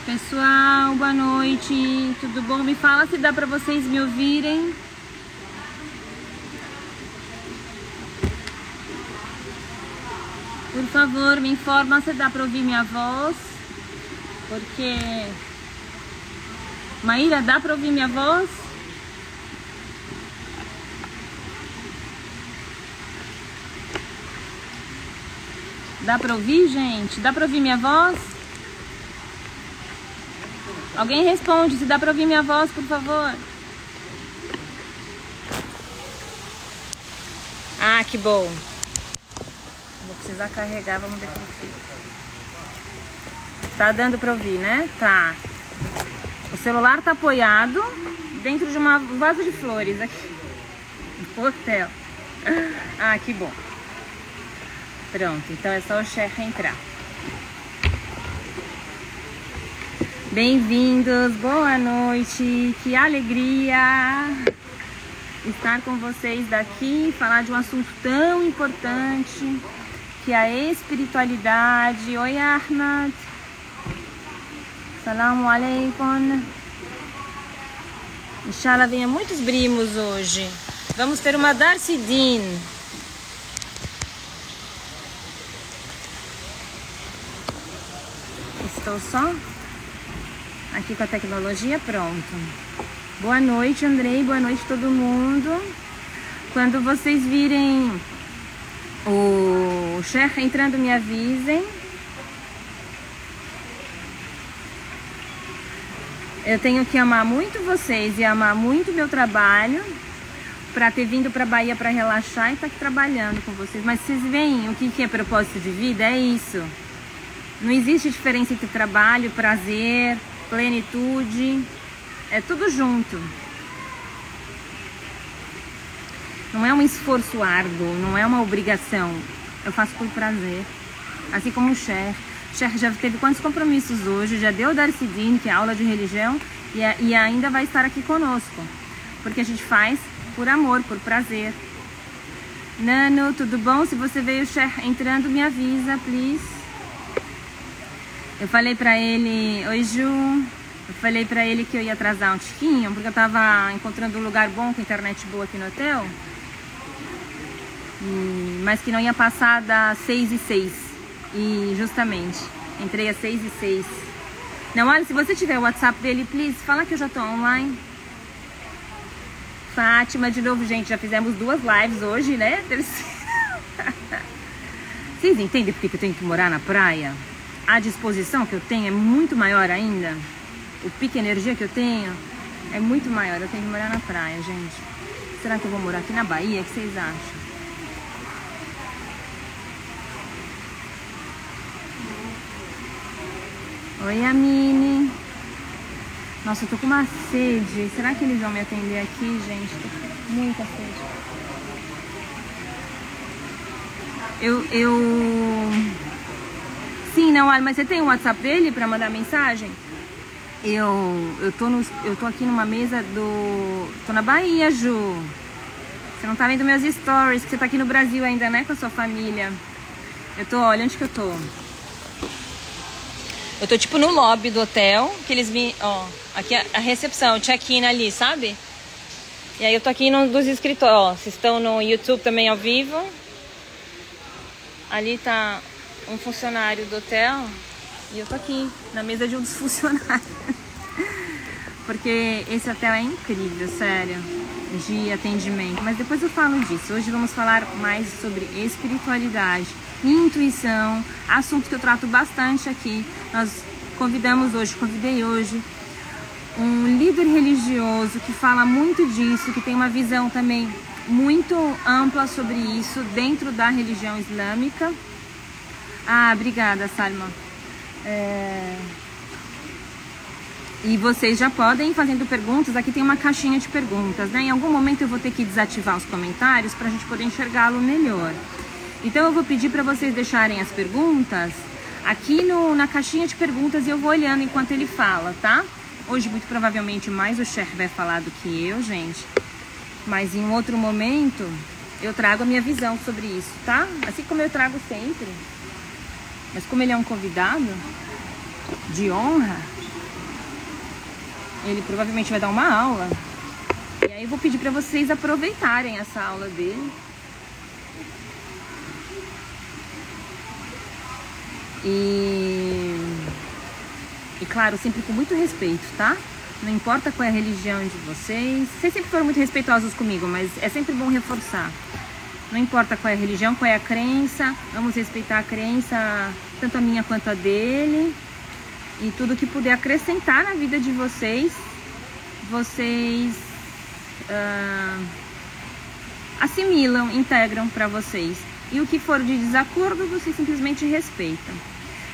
Pessoal, boa noite, tudo bom? Me fala se dá pra vocês me ouvirem. Por favor, me informa se dá pra ouvir minha voz. Porque... Maíra, dá pra ouvir minha voz? Dá pra ouvir, gente? Dá pra ouvir minha voz? Alguém responde se dá pra ouvir minha voz, por favor. Ah, que bom. Vou precisar carregar, vamos ver como fica. Tá dando pra ouvir, né? Tá. O celular tá apoiado dentro de uma vaso de flores aqui no hotel. Ah, que bom. Pronto, então é só o chefe entrar. Bem-vindos, boa noite, que alegria estar com vocês daqui, falar de um assunto tão importante que é a espiritualidade. Oi, Ahmad. Assalamu alaikum. Inshallah venha muitos primos hoje. Vamos ter uma Darcy Dean. Estou só aqui com a tecnologia, pronto. Boa noite, Andrei, boa noite todo mundo. Quando vocês virem o chefe entrando, me avisem. Eu tenho que amar muito vocês e amar muito meu trabalho para ter vindo para Bahia para relaxar e estar aqui trabalhando com vocês. Mas vocês veem o que é propósito de vida? É isso. Não existe diferença entre trabalho, prazer, plenitude. É tudo junto. Não é um esforço árduo, não é uma obrigação. Eu faço por prazer. Assim como o chefe. O chefe já teve quantos compromissos hoje? Já deu o Darcy Dean, que é aula de religião, e ainda vai estar aqui conosco. Porque a gente faz por amor, por prazer. Nano, tudo bom? Se você veio, chefe, entrando, me avisa, please. Eu falei pra ele, oi Ju, eu falei pra ele que eu ia atrasar um tiquinho, porque eu tava encontrando um lugar bom, com internet boa aqui no hotel, mas que não ia passar das 6h06, e justamente, entrei às 6h06. Não, olha, se você tiver o WhatsApp dele, please, fala que eu já tô online. Fátima, de novo, gente, já fizemos 2 lives hoje, né? Vocês entendem por que eu tenho que morar na praia? A disposição que eu tenho é muito maior ainda. O pico de energia que eu tenho é muito maior. Eu tenho que morar na praia, gente. Será que eu vou morar aqui na Bahia? O que vocês acham? Oi, Amine. Nossa, eu tô com uma sede. Será que eles vão me atender aqui, gente? Tô com muita sede. Sim, não, mas você tem o WhatsApp dele pra mandar mensagem? Eu tô aqui numa mesa tô na Bahia, Ju. Você não tá vendo meus stories, que você tá aqui no Brasil ainda, né, com a sua família. Olha onde que eu tô. Eu tô tipo no lobby do hotel, que eles me, ó, aqui a recepção, check-in ali, sabe? E aí eu tô aqui num dos escritórios, ó, vocês estão no YouTube também ao vivo. Ali tá um funcionário do hotel e eu tô aqui na mesa de um dos funcionários. Porque esse hotel é incrível, sério, de atendimento. Mas depois eu falo disso. Hoje vamos falar mais sobre espiritualidade, intuição, assunto que eu trato bastante aqui. Nós convidei hoje um líder religioso que fala muito disso, que tem uma visão também muito ampla sobre isso dentro da religião islâmica. Ah, obrigada, Salma. E vocês já podem ir fazendo perguntas. Aqui tem uma caixinha de perguntas, né? Em algum momento eu vou ter que desativar os comentários para a gente poder enxergá-lo melhor. Então eu vou pedir para vocês deixarem as perguntas aqui na caixinha de perguntas e eu vou olhando enquanto ele fala, tá? Hoje muito provavelmente mais o chefe vai falar do que eu, gente. Mas em um outro momento eu trago a minha visão sobre isso, tá? Assim como eu trago sempre. Mas como ele é um convidado de honra, Ele provavelmente vai dar uma aula. E aí eu vou pedir para vocês aproveitarem essa aula dele. E claro, sempre com muito respeito, tá? Não importa qual é a religião de vocês. Vocês sempre foram muito respeitosos comigo, mas é sempre bom reforçar. Não importa qual é a religião, qual é a crença. Vamos respeitar a crença, tanto a minha quanto a dele. E tudo que puder acrescentar na vida de vocês, vocês assimilam, integram para vocês. E o que for de desacordo, vocês simplesmente respeitam.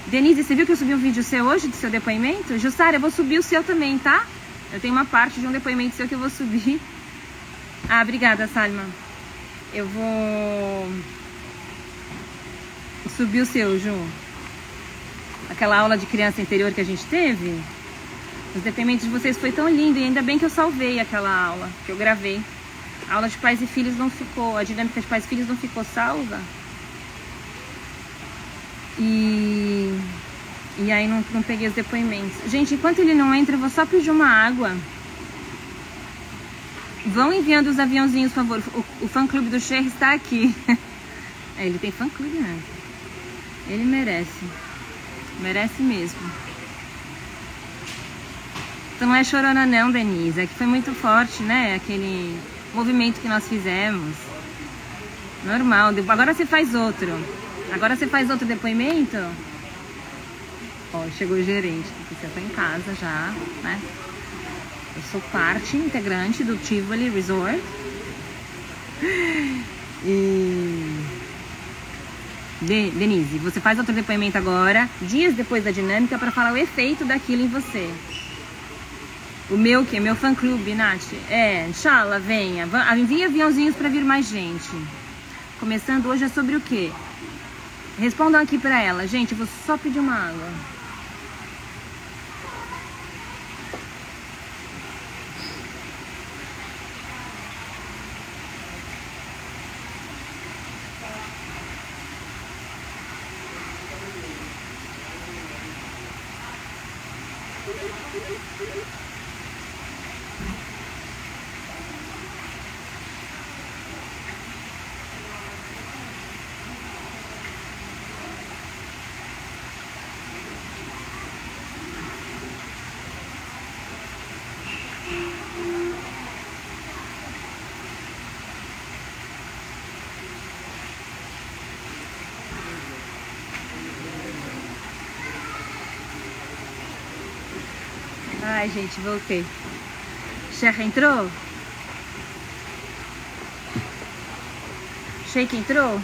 Denise, você viu que eu subi um vídeo seu hoje, do seu depoimento? Jussara, eu vou subir o seu também, tá? Eu tenho uma parte de um depoimento seu que eu vou subir. Ah, obrigada, Salma. Eu vou subir o seu, Ju. Aquela aula de criança interior que a gente teve. Os depoimentos de vocês foi tão lindo. E ainda bem que eu salvei aquela aula, que eu gravei. A aula de pais e filhos não ficou, a dinâmica de pais e filhos não ficou salva. E aí não peguei os depoimentos. Gente, enquanto ele não entra, eu vou só pedir uma água. Vão enviando os aviãozinhos, por favor. O fã-clube do Cher está aqui. Ele tem fã-clube, né? Ele merece. Merece mesmo. Então não é chorona não, Denise. É que foi muito forte, né? Aquele movimento que nós fizemos. Normal. Agora você faz outro. Agora você faz outro depoimento. Ó, chegou o gerente. Você tá em casa já, né? Eu sou parte integrante do Tivoli Resort. E... Denise, você faz outro depoimento agora, dias depois da dinâmica, para falar o efeito daquilo em você. O meu que? Meu fã-clube, Nath? Inshallah, venha. Envia aviãozinhos para vir mais gente. Começando hoje é sobre o quê? Respondam aqui para ela. Gente, eu vou só pedir uma água. Ai, gente, voltei. Sheikh entrou? Sheikh entrou?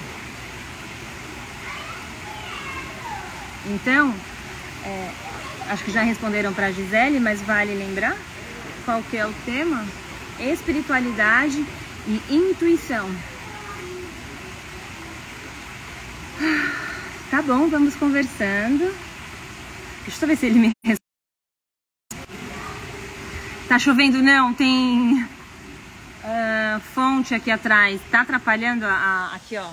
Então, acho que já responderam para a Gisele, mas vale lembrar qual que é o tema? Espiritualidade e intuição. Tá bom, vamos conversando. Deixa eu ver se ele me responde. Tá chovendo não? Tem fonte aqui atrás. Tá atrapalhando aqui, ó.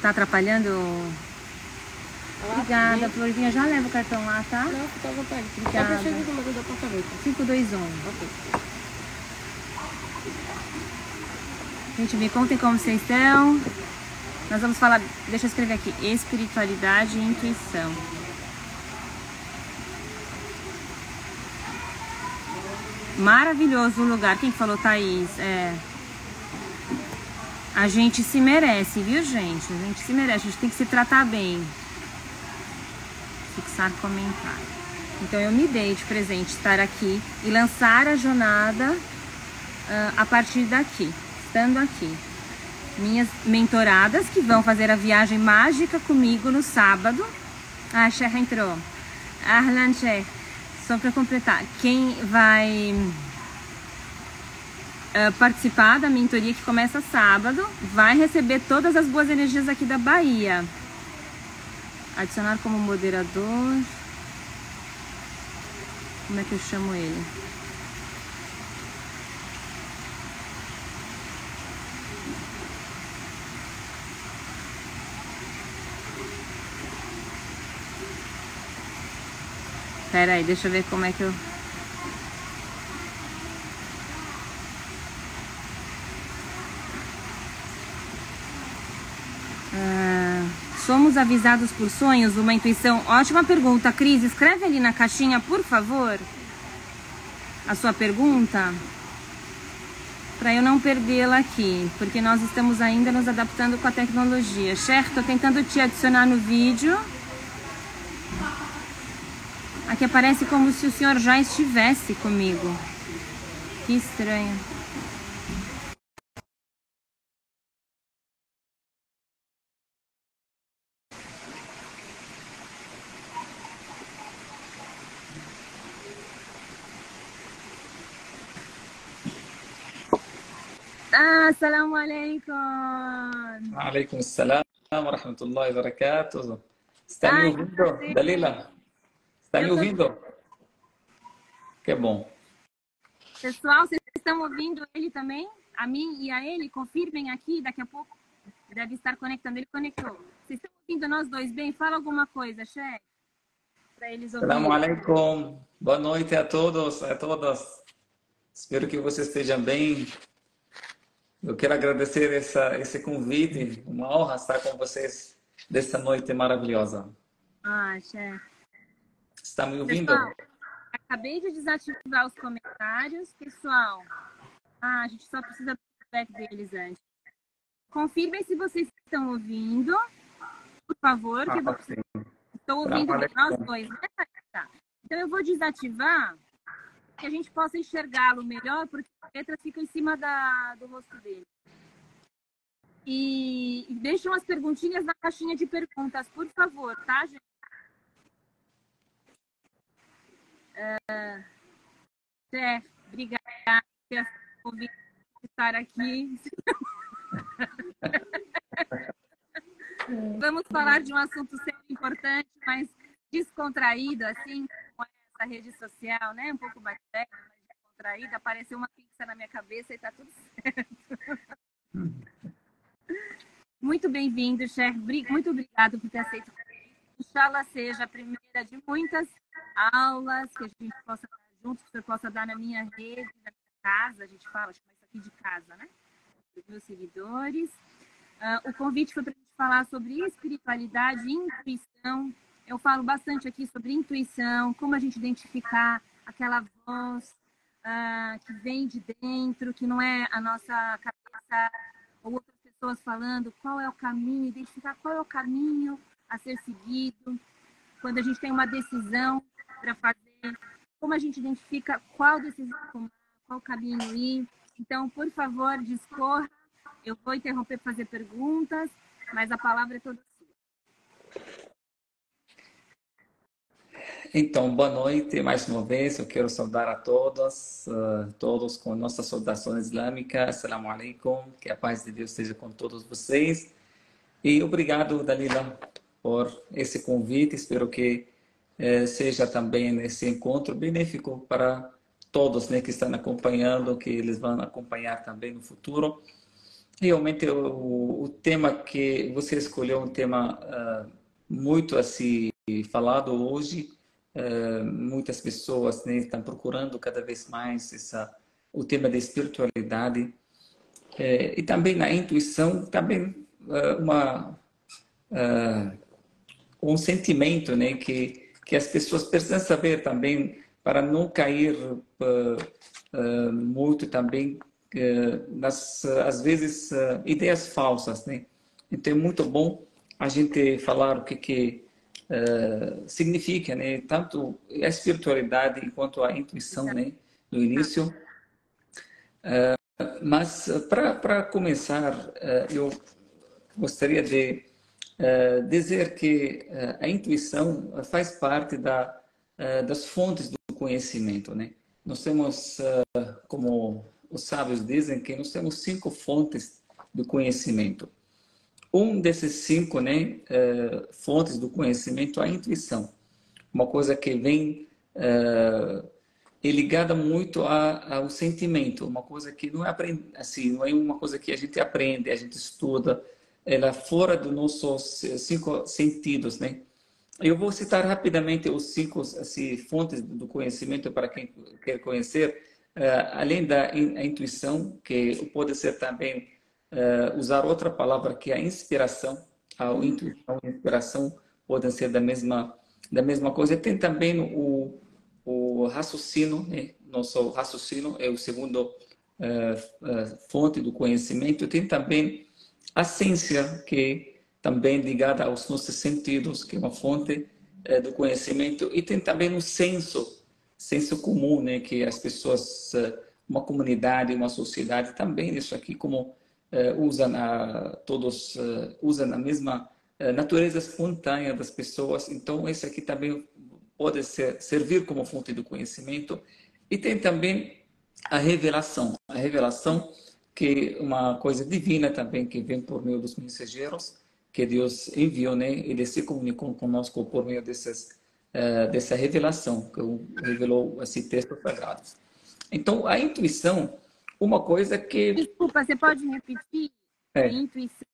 Tá atrapalhando? Obrigada, Florzinha. Já leva o cartão lá, tá? Não, fica à vontade. Obrigada. Eu preciso do apartamento. 521. Ok. Gente, me contem como vocês estão. Nós vamos falar, deixa eu escrever aqui, espiritualidade e intuição. Maravilhoso o lugar. Quem falou, Thaís? A gente se merece, viu, gente? A gente se merece, a gente tem que se tratar bem. Fixar comentário. Então eu me dei de presente estar aqui e lançar a jornada a partir daqui, estando aqui. Minhas mentoradas que vão fazer a viagem mágica comigo no sábado. Ah, a Sheikh entrou. Arlan Sheikh. Só para completar, quem vai participar da mentoria que começa sábado vai receber todas as boas energias aqui da Bahia. Adicionar como moderador. Como é que eu chamo ele? Pera aí, deixa eu ver como é que eu... Somos avisados por sonhos, uma intuição? Ótima pergunta, Cris. Escreve ali na caixinha, por favor, a sua pergunta, para eu não perdê-la aqui, porque nós estamos ainda nos adaptando com a tecnologia. Cher, tô tentando te adicionar no vídeo. Aqui aparece como se o senhor já estivesse comigo. Que estranho. Assalamu alaikum. Alaikum salam wa rahmatullahi wa barakatuh. Está me ouvindo, Dalila? Está me ouvindo? Que bom. Pessoal, vocês estão ouvindo ele também? A mim e a ele? Confirmem aqui, daqui a pouco deve estar conectando. Ele conectou. Vocês estão ouvindo nós dois bem? Fala alguma coisa, chefe, para eles ouvirem. Assalamu alaikum. Boa noite a todos, a todas. Espero que vocês estejam bem. Eu quero agradecer esse convite. Uma honra estar com vocês dessa noite maravilhosa. Chefe. Está me ouvindo? Pessoal, acabei de desativar os comentários. Pessoal, a gente só precisa do feedback deles antes. Confirmem se vocês estão ouvindo, por favor. Que eu vou... Estou ouvindo nós dois, né? Tá. Então eu vou desativar, que a gente possa enxergá-lo melhor, porque a letra fica em cima do rosto dele. E deixam as perguntinhas na caixinha de perguntas, por favor, tá, gente? Obrigada por estar aqui. Vamos falar de um assunto sempre importante, mas descontraído, assim, como essa rede social, né? Um pouco mais séria, mais descontraída. Apareceu uma pizza na minha cabeça e tá tudo certo. Muito bem-vindo, Cher. Muito obrigado por ter aceito. Inshallah seja a primeira de muitas aulas que a gente possa dar juntos, que você possa dar na minha rede, na minha casa. A gente fala, chama isso aqui de casa, né? Dos meus seguidores. O convite foi para a gente falar sobre espiritualidade e intuição. Eu falo bastante aqui sobre intuição, como a gente identificar aquela voz que vem de dentro, que não é a nossa cabeça ou outras pessoas falando qual é o caminho, identificar qual é o caminho a ser seguido. Quando a gente tem uma decisão para fazer, como a gente identifica qual decisão tomar, qual caminho ir. Então, por favor, discorra. Eu vou interromper para fazer perguntas, mas a palavra é toda sua. Então, boa noite mais uma vez. Eu quero saudar a todos, todos com nossa saudação islâmica. Assalamu alaikum. Que a paz de Deus esteja com todos vocês. E obrigado, Dalila, por esse convite. Espero que seja também esse encontro benéfico para todos, né, que estão acompanhando, que eles vão acompanhar também no futuro. Realmente, o tema que você escolheu é um tema muito assim falado hoje. Muitas pessoas, né, estão procurando cada vez mais o tema da espiritualidade e também na intuição, também um sentimento, né, que as pessoas precisam saber também para não cair muito também às vezes, ideias falsas, né? Então, é muito bom a gente falar o que significa, né? Tanto a espiritualidade quanto a intuição, né? No início. Mas, para começar, eu gostaria de dizer que a intuição faz parte das fontes do conhecimento, né? Nós temos, como os sábios dizem, que nós temos 5 fontes do conhecimento. Um desses 5, né, fontes do conhecimento é a intuição. Uma coisa que vem ligada muito ao sentimento. Uma coisa que não é, assim, não é uma coisa que a gente aprende, a gente estuda. Ela é fora dos nossos 5 sentidos, né? Eu vou citar rapidamente os cinco assim, fontes do conhecimento para quem quer conhecer, além da a intuição, que pode ser também usar outra palavra que é a inspiração. A intuição e a inspiração podem ser da mesma coisa. E tem também o raciocínio, né? Nosso raciocínio é o segundo fonte do conhecimento. Tem também a ciência, que também ligada aos nossos sentidos, que é uma fonte do conhecimento, e tem também o senso comum, né, que as pessoas, uma comunidade, uma sociedade, também isso aqui como usam todos usam a mesma natureza espontânea das pessoas. Então esse aqui também pode servir como fonte do conhecimento. E tem também a revelação que é uma coisa divina também, que vem por meio dos mensageiros que Deus enviou, né? Ele se comunicou conosco por meio dessa revelação que revelou esse texto sagrado. Então, a intuição, uma coisa que Desculpa, você pode repetir? é Intuição,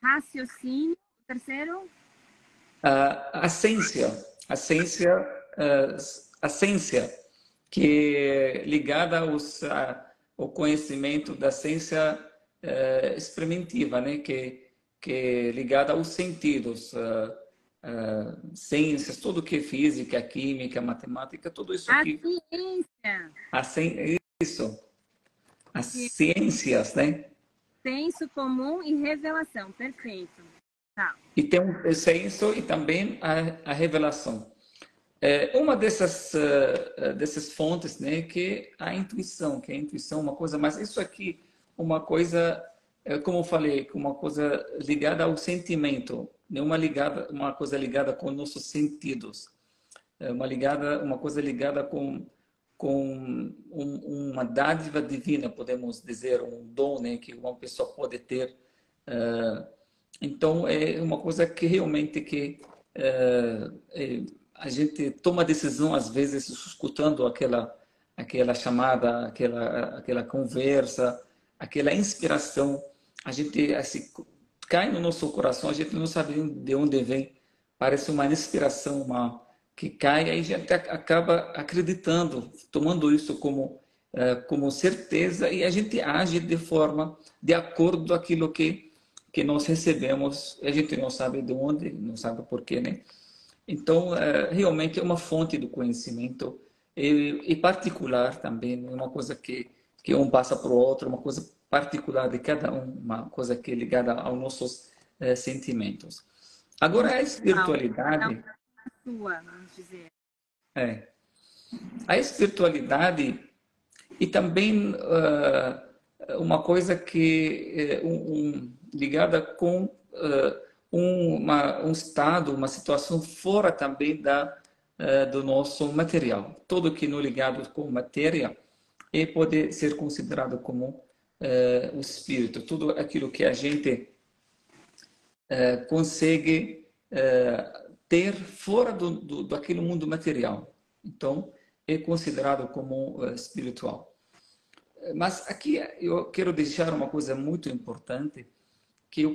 raciocínio, o terceiro? a ciência, a ciência, a ciência que é ligada ao conhecimento da ciência experimentativa, né? Que é ligada aos sentidos, ciências, tudo que é física, química, matemática, tudo isso A aqui, ciência, isso, as que ciências, né? senso comum e revelação. Perfeito. Tá. E tem um senso e também a revelação. Uma dessas fontes, né, que a intuição, que a intuição é uma coisa, mas isso aqui, uma coisa, como eu falei, uma coisa ligada ao sentimento, né, uma coisa ligada com nossos sentidos, uma coisa ligada com uma dádiva divina, podemos dizer, um dom, né, que uma pessoa pode ter. Então, é uma coisa que realmente a gente toma decisão, às vezes, escutando aquela chamada, aquela conversa, aquela inspiração. A gente assim, cai no nosso coração, a gente não sabe de onde vem. Parece uma inspiração, que cai, aí a gente acaba acreditando, tomando isso como certeza, e a gente age de forma, de acordo com aquilo que nós recebemos. A gente não sabe de onde, não sabe por quê, né? Então, realmente é uma fonte do conhecimento e particular também, é uma coisa que um passa para o outro, uma coisa particular de cada um, uma coisa que é ligada aos nossos sentimentos. Agora, a espiritualidade, Sua, vamos dizer. é, a espiritualidade e também uma coisa que ligada com um estado, uma situação fora também do nosso material. Tudo que não ligado com matéria pode ser considerado como o espírito. Tudo aquilo que a gente consegue ter fora daquele mundo material. Então, é considerado como espiritual. Mas aqui eu quero deixar uma coisa muito importante, que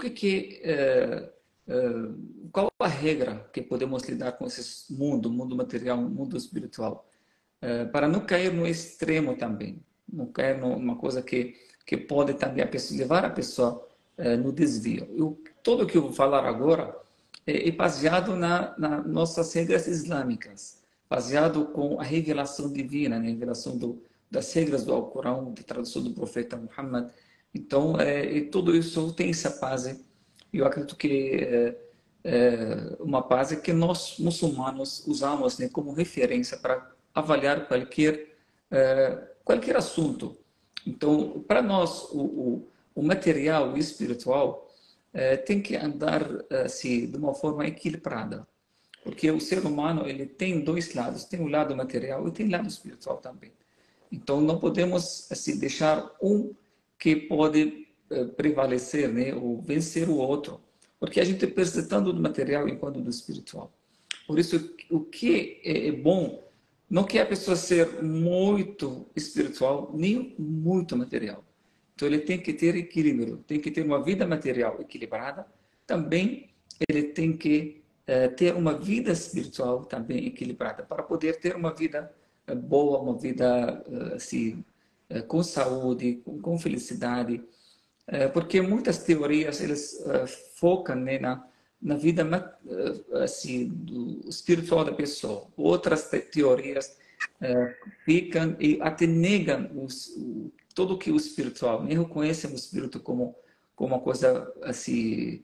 qual a regra que podemos lidar com esse mundo material, mundo espiritual, para não cair no extremo também, não cair numa coisa que pode também levar a pessoa no desvio. Tudo que eu vou falar agora é baseado nas nossas regras islâmicas, baseado com a revelação divina, né? A revelação das regras do Alcorão, da tradução do profeta Muhammad. Então, tudo isso tem essa base. Eu acredito que uma base que nós muçulmanos usamos, né, como referência para avaliar qualquer assunto. Então, para nós, o material e o espiritual tem que andar assim, de uma forma equilibrada. Porque o ser humano ele tem dois lados, tem o lado material e tem o lado espiritual também. Então, não podemos assim, deixar um que pode prevalecer, né, ou vencer o outro, porque a gente precisa tanto do material enquanto do espiritual. Por isso, o que é bom, não quer a pessoa ser muito espiritual, nem muito material. Então, ele tem que ter equilíbrio, tem que ter uma vida material equilibrada, também ele tem que ter uma vida espiritual também equilibrada, para poder ter uma vida boa, uma vida assim, com saúde, com felicidade. Porque muitas teorias eles focam, né, na vida assim, do espiritual da pessoa. Outras teorias ficam e até negam tudo que é o espiritual, nem reconhecem o espírito como uma coisa assim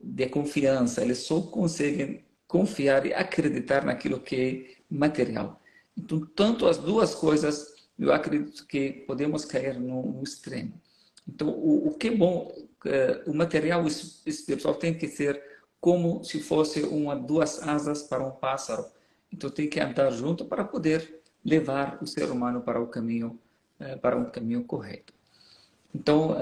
de confiança. Eles só conseguem confiar e acreditar naquilo que é material. Então, tanto as duas coisas, eu acredito que podemos cair no extremo. Então, o que é bom, o material espiritual tem que ser como se fosse duas asas para um pássaro. Então, tem que andar junto para poder levar o ser humano para um caminho correto. Então,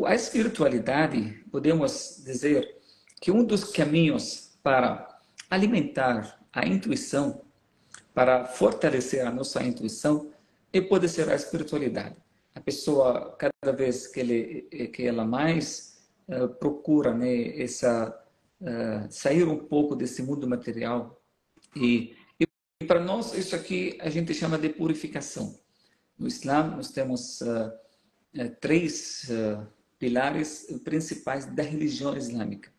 a espiritualidade, podemos dizer que um dos caminhos para alimentar a intuição, para fortalecer a nossa intuição, pode ser a espiritualidade. A pessoa, cada vez que ela mais procura, né, sair um pouco desse mundo material, e para nós isso aqui a gente chama de purificação. No Islã nós temos três pilares principais da religião islâmica,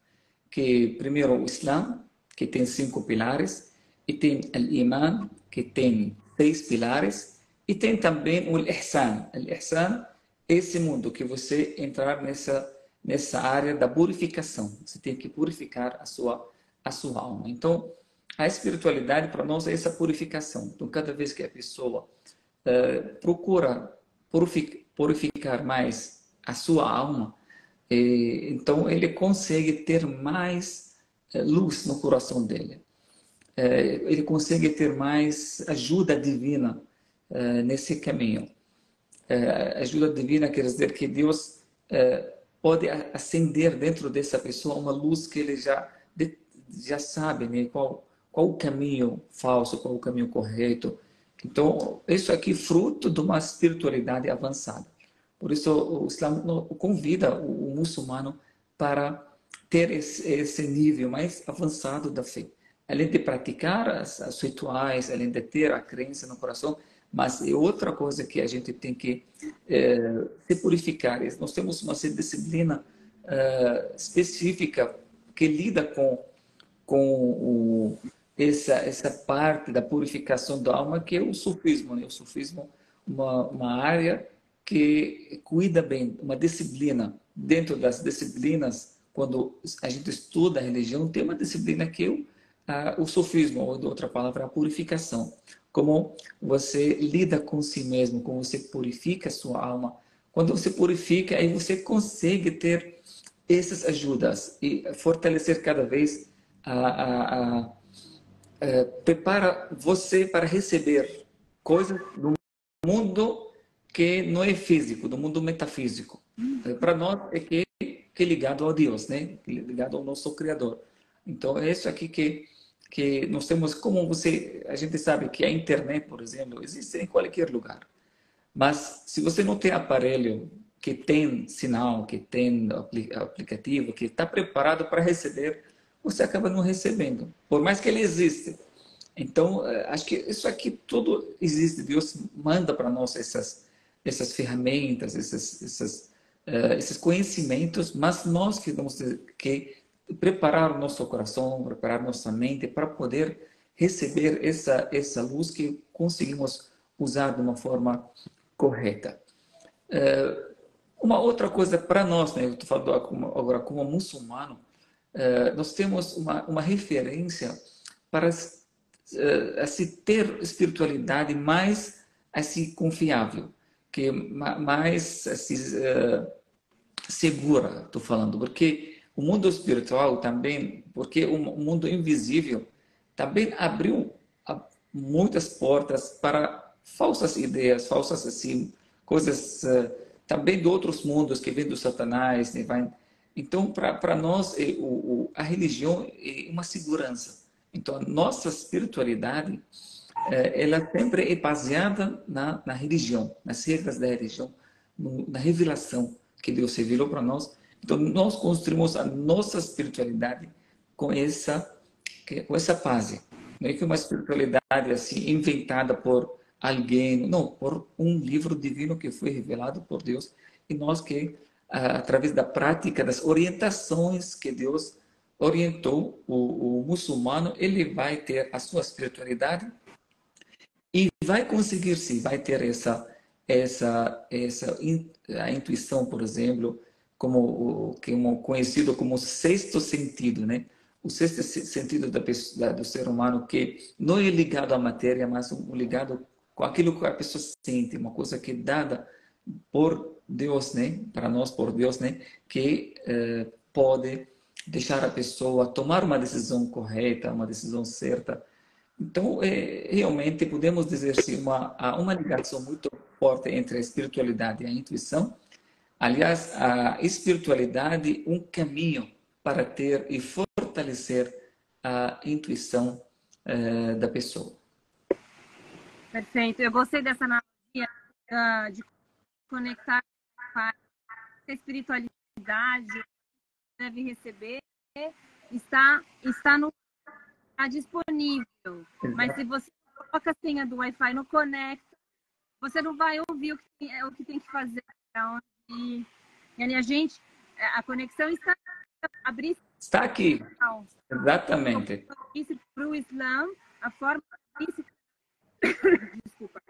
que primeiro o Islã, que tem 5 pilares, e tem o Iman, que tem 6 pilares, e tem também o Ihsan. O Ihsan é esse mundo que você entrar nessa área da purificação. Você tem que purificar a sua alma. Então, a espiritualidade para nós é essa purificação. Então, cada vez que a pessoa procura purificar mais a sua alma, então ele consegue ter mais luz no coração dele. Ele consegue ter mais ajuda divina nesse caminho. Ajuda divina quer dizer que Deus pode acender dentro dessa pessoa uma luz que ele já sabe, né, qual o caminho falso, qual o caminho correto. Então, isso aqui é fruto de uma espiritualidade avançada. Por isso, o Islã convida o muçulmano para ter esse nível mais avançado da fé. Além de praticar as rituais, além de ter a crença no coração, mas é outra coisa que a gente tem que se purificar. Nós temos uma disciplina específica que lida com essa parte da purificação da alma, que é o sufismo. Né? O sufismo é uma área que cuida bem, uma disciplina. Dentro das disciplinas, quando a gente estuda a religião, tem uma disciplina que é o sufismo, ou de outra palavra, a purificação. Como você lida com si mesmo, como você purifica a sua alma. Quando você purifica, aí você consegue ter essas ajudas e fortalecer cada vez prepara você para receber coisas do mundo que não é físico, do mundo metafísico. Para nós que é ligado ao Deus, né? Ligado ao nosso Criador. Então é isso aqui que nós temos. Como a gente sabe que a internet, por exemplo, existe em qualquer lugar. Mas se você não tem aparelho que tem sinal, que tem aplicativo, que está preparado para receber, você acaba não recebendo, por mais que ele exista. Então, acho que isso aqui tudo existe. Deus manda para nós essas ferramentas, esses conhecimentos, mas nós que temos que preparar o nosso coração, preparar nossa mente para poder receber essa luz que conseguimos usar de uma forma correta. Uma outra coisa para nós, né, eu estou falando agora como muçulmano, nós temos uma referência para assim, ter espiritualidade mais assim, confiável, que mais assim, segura, estou falando, porque o mundo espiritual também, porque o mundo invisível também abriu muitas portas para falsas ideias, falsas assim, coisas também de outros mundos que vêm do Satanás, né, então, para nós, a religião é uma segurança. Então, a nossa espiritualidade, ela sempre é baseada na religião, nas regras da religião, na revelação que Deus revelou para nós. Então, nós construímos a nossa espiritualidade com essa base. Não é que uma espiritualidade assim inventada por alguém, não, por um livro divino que foi revelado por Deus e nós que através da prática das orientações que Deus orientou o muçulmano, ele vai ter a sua espiritualidade e vai conseguir sim, vai ter a intuição, por exemplo, como que é conhecido como sexto sentido, né? O sexto sentido do ser humano que não é ligado à matéria, mas ligado com aquilo que a pessoa sente, uma coisa que é dada por Deus, né? Para nós, por Deus, né? Que pode deixar a pessoa tomar uma decisão correta, uma decisão certa. Então, realmente podemos dizer sim há uma ligação muito forte entre a espiritualidade e a intuição. Aliás, a espiritualidade um caminho para ter e fortalecer a intuição da pessoa. Perfeito. Eu gostei dessa analogia de conectar a espiritualidade deve receber está disponível. Exato. Mas se você coloca a senha do Wi-Fi no conecta, você não vai ouvir o que tem que fazer. E a conexão está está aqui. Exatamente. Para o Islã, a forma desculpa,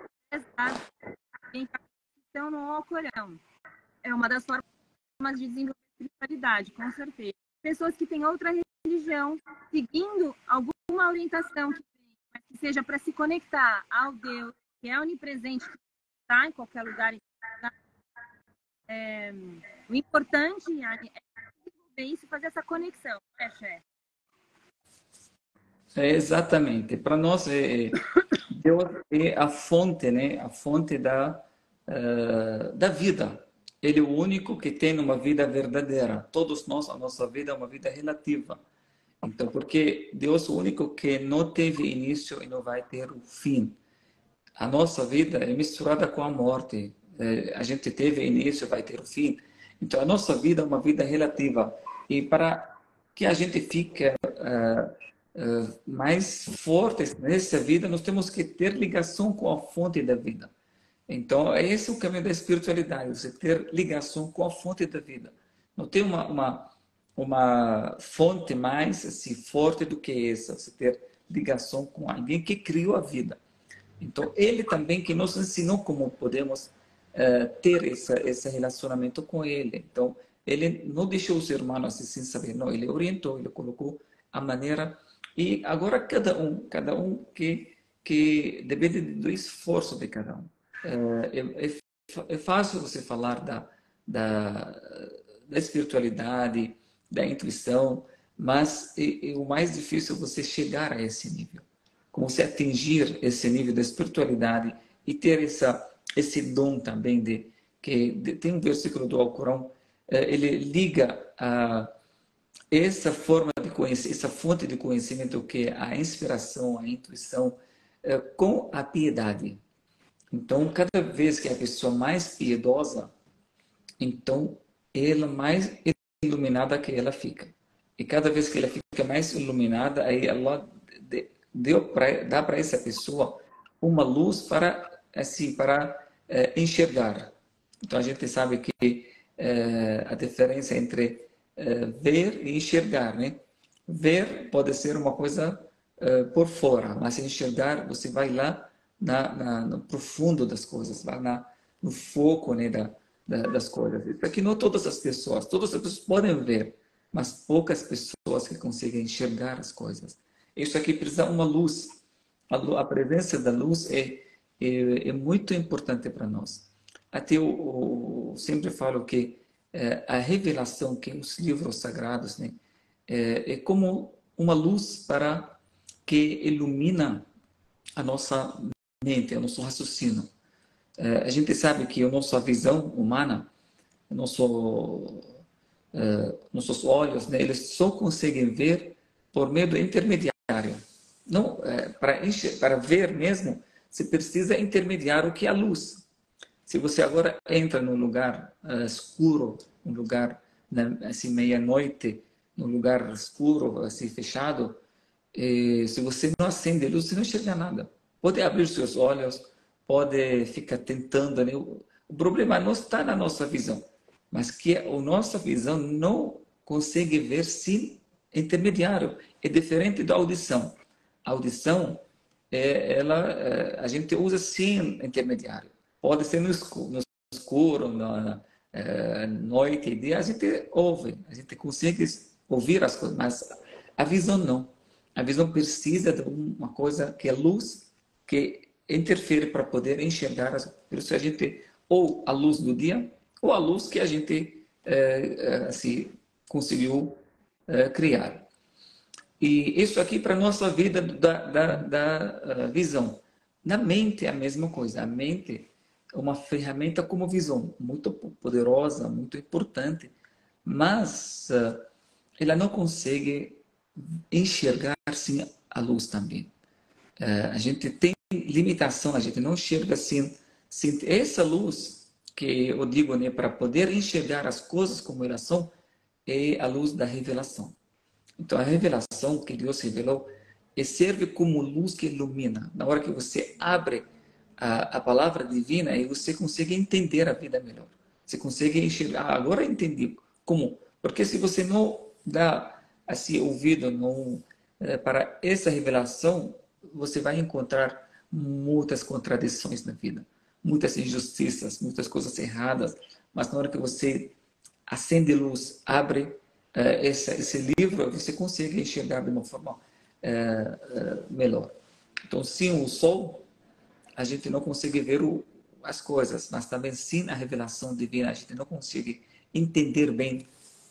então no Alcorão é uma das formas de desenvolver a espiritualidade, com certeza. Pessoas que têm outra religião, seguindo alguma orientação que seja para se conectar ao Deus, que é onipresente, que está em qualquer lugar. O importante é desenvolver isso, fazer essa conexão, né, chefe? Exatamente. Para nós, Deus é a fonte, né? A fonte da vida. Ele é o único que tem uma vida verdadeira. Todos nós, a nossa vida é uma vida relativa. Então, porque Deus é o único que não teve início e não vai ter o fim. A nossa vida é misturada com a morte. A gente teve início, vai ter o fim. Então, a nossa vida é uma vida relativa. E para que a gente fique mais forte nessa vida, nós temos que ter ligação com a fonte da vida. Então, esse é o caminho da espiritualidade, você ter ligação com a fonte da vida. Não tem uma fonte mais assim, forte do que essa, você ter ligação com alguém que criou a vida. Então, ele também que nos ensinou como podemos ter esse relacionamento com ele. Então, ele não deixou o ser humano assim sem saber, não, ele orientou, ele colocou a maneira. E agora cada um que depende do esforço de cada um. É fácil você falar da espiritualidade, da intuição, mas o mais difícil é você chegar a esse nível. Como você atingir esse nível da espiritualidade e ter esse dom também tem um versículo do Alcorão, ele liga essa forma de conhecer, essa fonte de conhecimento que é a inspiração, a intuição, com a piedade. Então, cada vez que a pessoa mais piedosa, então, ela mais iluminada que ela fica. E cada vez que ela fica mais iluminada, aí Allah dá para essa pessoa uma luz para enxergar. Então, a gente sabe que a diferença entre ver e enxergar, né? Ver pode ser uma coisa por fora, mas enxergar, você vai lá no profundo das coisas, vai no foco, né, das coisas. Isso aqui não todas as pessoas podem ver, mas poucas pessoas que conseguem enxergar as coisas. Isso aqui precisa uma luz. A presença da luz é muito importante para nós. Até eu sempre falo que a revelação que os livros sagrados, né, é como uma luz para que ilumina a nossa mente, o nosso raciocínio. A gente sabe que a nossa visão humana, nossos olhos, né, eles só conseguem ver por meio do intermediário. Não, para ver mesmo, você precisa intermediar o que é a luz. Se você agora entra num lugar escuro, um lugar assim, meia-noite, num lugar escuro, assim, fechado, se você não acende a luz, você não enxerga nada. Pode abrir seus olhos, pode ficar tentando, né? O problema não está na nossa visão, mas que a nossa visão não consegue ver sem intermediário. É diferente da audição. A audição, a gente usa sem intermediário. Pode ser no escuro, na noite e dia, a gente ouve, a gente consegue ouvir as coisas, mas a visão não. A visão precisa de uma coisa que é luz, que interfere para poder enxergar. Por isso a gente, ou a luz do dia, ou a luz que a gente assim, conseguiu criar. E isso aqui para a nossa vida da visão. Na mente é a mesma coisa. A mente é uma ferramenta como visão, muito poderosa, muito importante, mas ela não consegue enxergar sem a luz também. A gente tem limitação, a gente não enxerga sem essa luz que eu digo, né, para poder enxergar as coisas como elas são, é a luz da revelação. Então, a revelação que Deus revelou serve como luz que ilumina. Na hora que você abre a palavra divina, aí você consegue entender a vida melhor. Você consegue enxergar. Agora eu entendi como. Porque se você não dá assim, ouvido para essa revelação, você vai encontrar muitas contradições na vida, muitas injustiças, muitas coisas erradas. Mas na hora que você acende luz, abre esse livro, você consegue enxergar de uma forma melhor. Então, sem o sol, a gente não consegue ver as coisas, mas também sem a revelação divina, a gente não consegue entender bem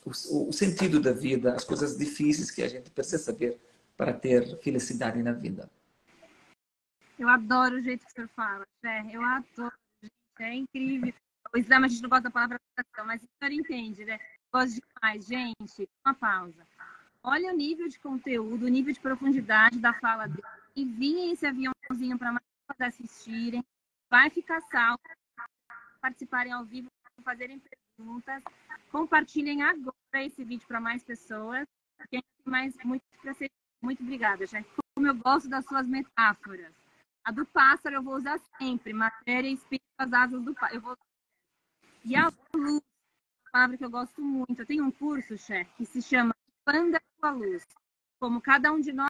o sentido da vida, as coisas difíceis que a gente precisa saber para ter felicidade na vida. Eu adoro o jeito que o senhor fala, eu adoro, gente, é incrível. O Islã, a gente não gosta da palavra meditação, mas o senhor entende, né? Gosto demais, gente. Uma pausa. Olha o nível de conteúdo, o nível de profundidade da fala dele. Enviem esse aviãozinho para mais pessoas assistirem. Vai ficar salvo. Participarem ao vivo, fazerem perguntas. Compartilhem agora esse vídeo para mais pessoas. Porque tem mais muito para ser. Muito obrigada, gente. Como eu gosto das suas metáforas. A do pássaro eu vou usar sempre. Matéria, espírito, as asas do pássaro. E a luz, uma palavra que eu gosto muito. Eu tenho um curso, chefe, que se chama Expanda a Luz. Como cada um de nós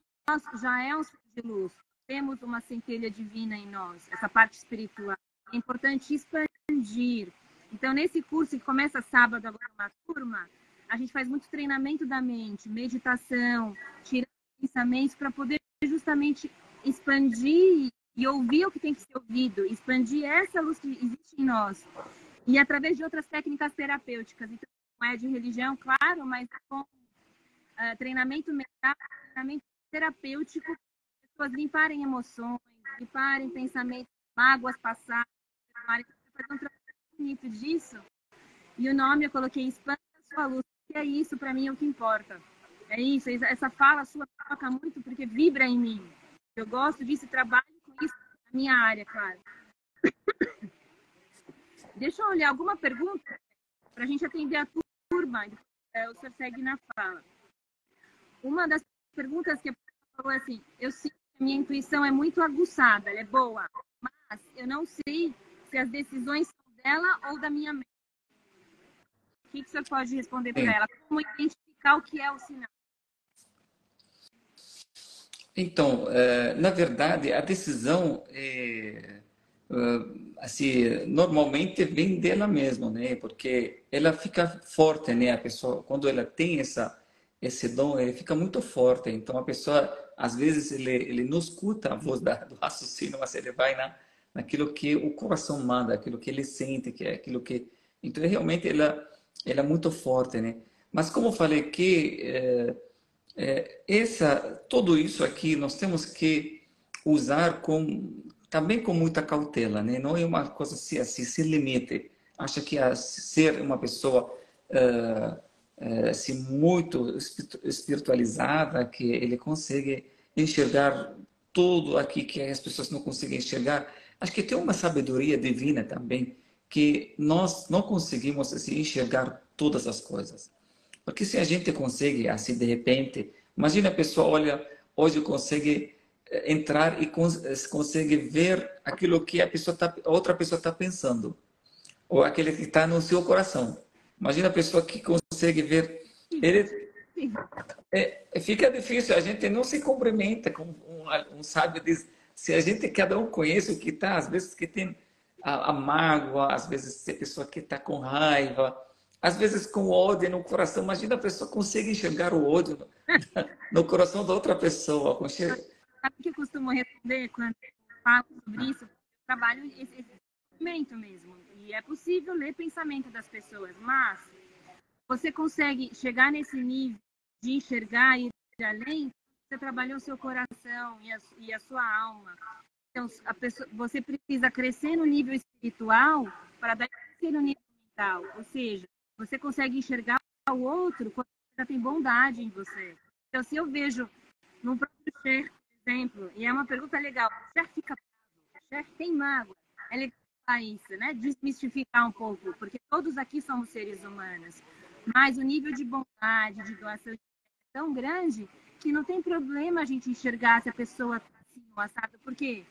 já é um ser de luz, temos uma centelha divina em nós, essa parte espiritual. É importante expandir. Então, nesse curso que começa sábado, agora uma turma, a gente faz muito treinamento da mente, meditação, tirar pensamentos para poder justamente expandir e ouvir o que tem que ser ouvido, expandir essa luz que existe em nós. E através de outras técnicas terapêuticas. Então, não é de religião, claro, mas com treinamento mental, treinamento terapêutico, as pessoas limparem emoções, limparem pensamentos, mágoas passadas, fazer um trabalho bonito disso. E o nome eu coloquei Expanda a Sua Luz, que é isso, para mim, é o que importa. É isso, essa fala sua toca muito porque vibra em mim. Eu gosto disso e trabalho com isso na minha área, claro. Deixa eu olhar alguma pergunta para a gente atender a turma. O senhor segue na fala. Uma das perguntas que a pessoa falou é assim: eu sinto que a minha intuição é muito aguçada, ela é boa, mas eu não sei se as decisões são dela ou da minha mente. O que o senhor pode responder para ela? Como identificar o que é o sinal? Então, na verdade, a decisão assim, normalmente vem dela mesma, né? Porque ela fica forte, né? A pessoa, quando ela tem esse dom, ele fica muito forte. Então, a pessoa, às vezes, ele não escuta a voz do raciocínio, mas ele vai naquilo que o coração manda, aquilo que ele sente, que é aquilo que... Então, realmente, ela é muito forte, né? Mas, como eu falei que... tudo isso aqui nós temos que usar também com muita cautela, né? Não é uma coisa assim, sem limite. Acha que ser uma pessoa assim, muito espiritualizada, que ele consegue enxergar tudo aqui que as pessoas não conseguem enxergar. Acho que tem uma sabedoria divina também, que nós não conseguimos assim, enxergar todas as coisas. Porque se a gente consegue, assim, de repente, imagina a pessoa, olha, hoje consegue entrar e consegue ver aquilo que a outra pessoa está pensando, ou aquele que está no seu coração. Imagina a pessoa que consegue ver. Ele, fica difícil, a gente não se cumprimenta, como um sábio diz, se a gente, cada um conhece o que está, às vezes que tem a mágoa, às vezes a pessoa que está com raiva, às vezes com ódio no coração. Imagina a pessoa consegue enxergar o ódio no coração da outra pessoa. Sabe o que eu costumo responder quando eu falo sobre isso? Eu trabalho esse pensamento mesmo. E é possível ler pensamento das pessoas, mas você consegue chegar nesse nível de enxergar e ir além, você trabalhou o seu coração e a sua alma. Então, você precisa crescer no nível espiritual para dar crescer no nível mental. Ou seja, você consegue enxergar o outro quando já tem bondade em você. Então, se eu vejo no próprio Cher, por exemplo, e é uma pergunta legal, o Cher fica bravo, o Cher tem mágoa. É legal falar isso, né? Desmistificar um pouco, porque todos aqui somos seres humanos. Mas o nível de bondade, de doação é tão grande que não tem problema a gente enxergar se a pessoa está assim, no assado, porque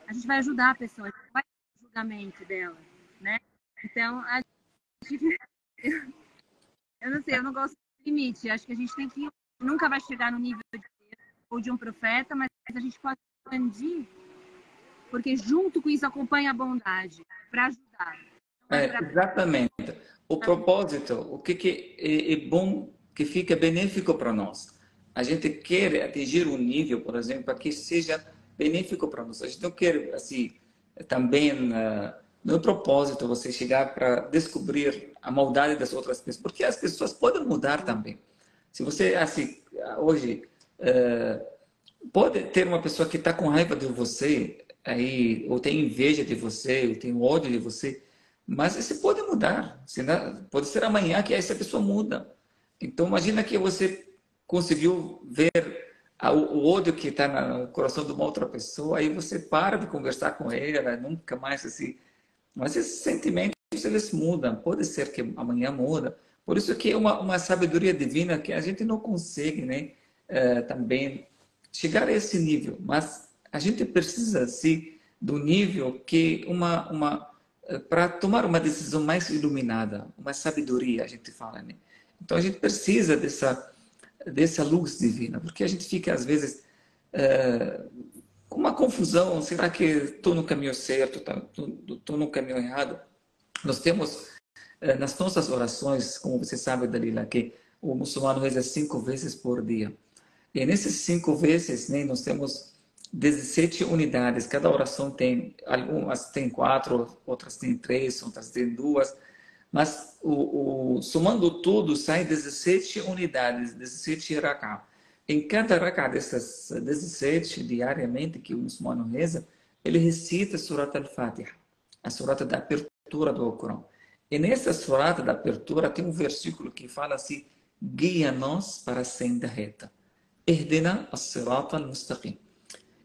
a gente vai ajudar a pessoa, a gente não vai fazer o julgamento dela, né? Então, a gente... eu não sei, eu não gosto de limite. Acho que a gente tem que... Nunca vai chegar no nível de Deus ou de um profeta, mas a gente pode expandir, porque junto com isso acompanha a bondade, para ajudar. Exatamente. O propósito, o que é bom, que fica benéfico para nós. A gente quer atingir um nível, por exemplo, para que seja benéfico para nós. A gente não quer, assim, também, no propósito, você chegar para descobrir a maldade das outras pessoas, porque as pessoas podem mudar também. Se você, assim, hoje, pode ter uma pessoa que está com raiva de você, aí, ou tem inveja de você, ou tem ódio de você, mas isso pode mudar. Pode ser amanhã que essa pessoa muda. Então, imagina que você conseguiu ver o ódio que está no coração de uma outra pessoa, aí você para de conversar com ela, nunca mais assim. Mas esses sentimentos, eles mudam. Pode ser que amanhã muda. Por isso que é uma sabedoria divina que a gente não consegue, né, também chegar a esse nível. Mas a gente precisa, sim, do nível que para tomar uma decisão mais iluminada, uma sabedoria, a gente fala, né? Então a gente precisa dessa luz divina, porque a gente fica às vezes com uma confusão, será que estou no caminho certo, estou no caminho errado? Nós temos nas nossas orações, como você sabe, Dalila, que o muçulmano reza 5 vezes por dia. E nesses 5 vezes, né, nós temos 17 unidades. Cada oração tem, algumas tem 4, outras tem 3, outras tem 2. Mas somando tudo, sai 17 unidades, 17 rak'ah. Em cada rak'ah dessas 17, diariamente, que o muçulmano reza, ele recita a Surat al-Fatiha, a surata da abertura do Alcorão. E nessa surata da abertura tem um versículo que fala assim: guia-nos para a senda reta. Ihdina as-sirata al-mustaqim.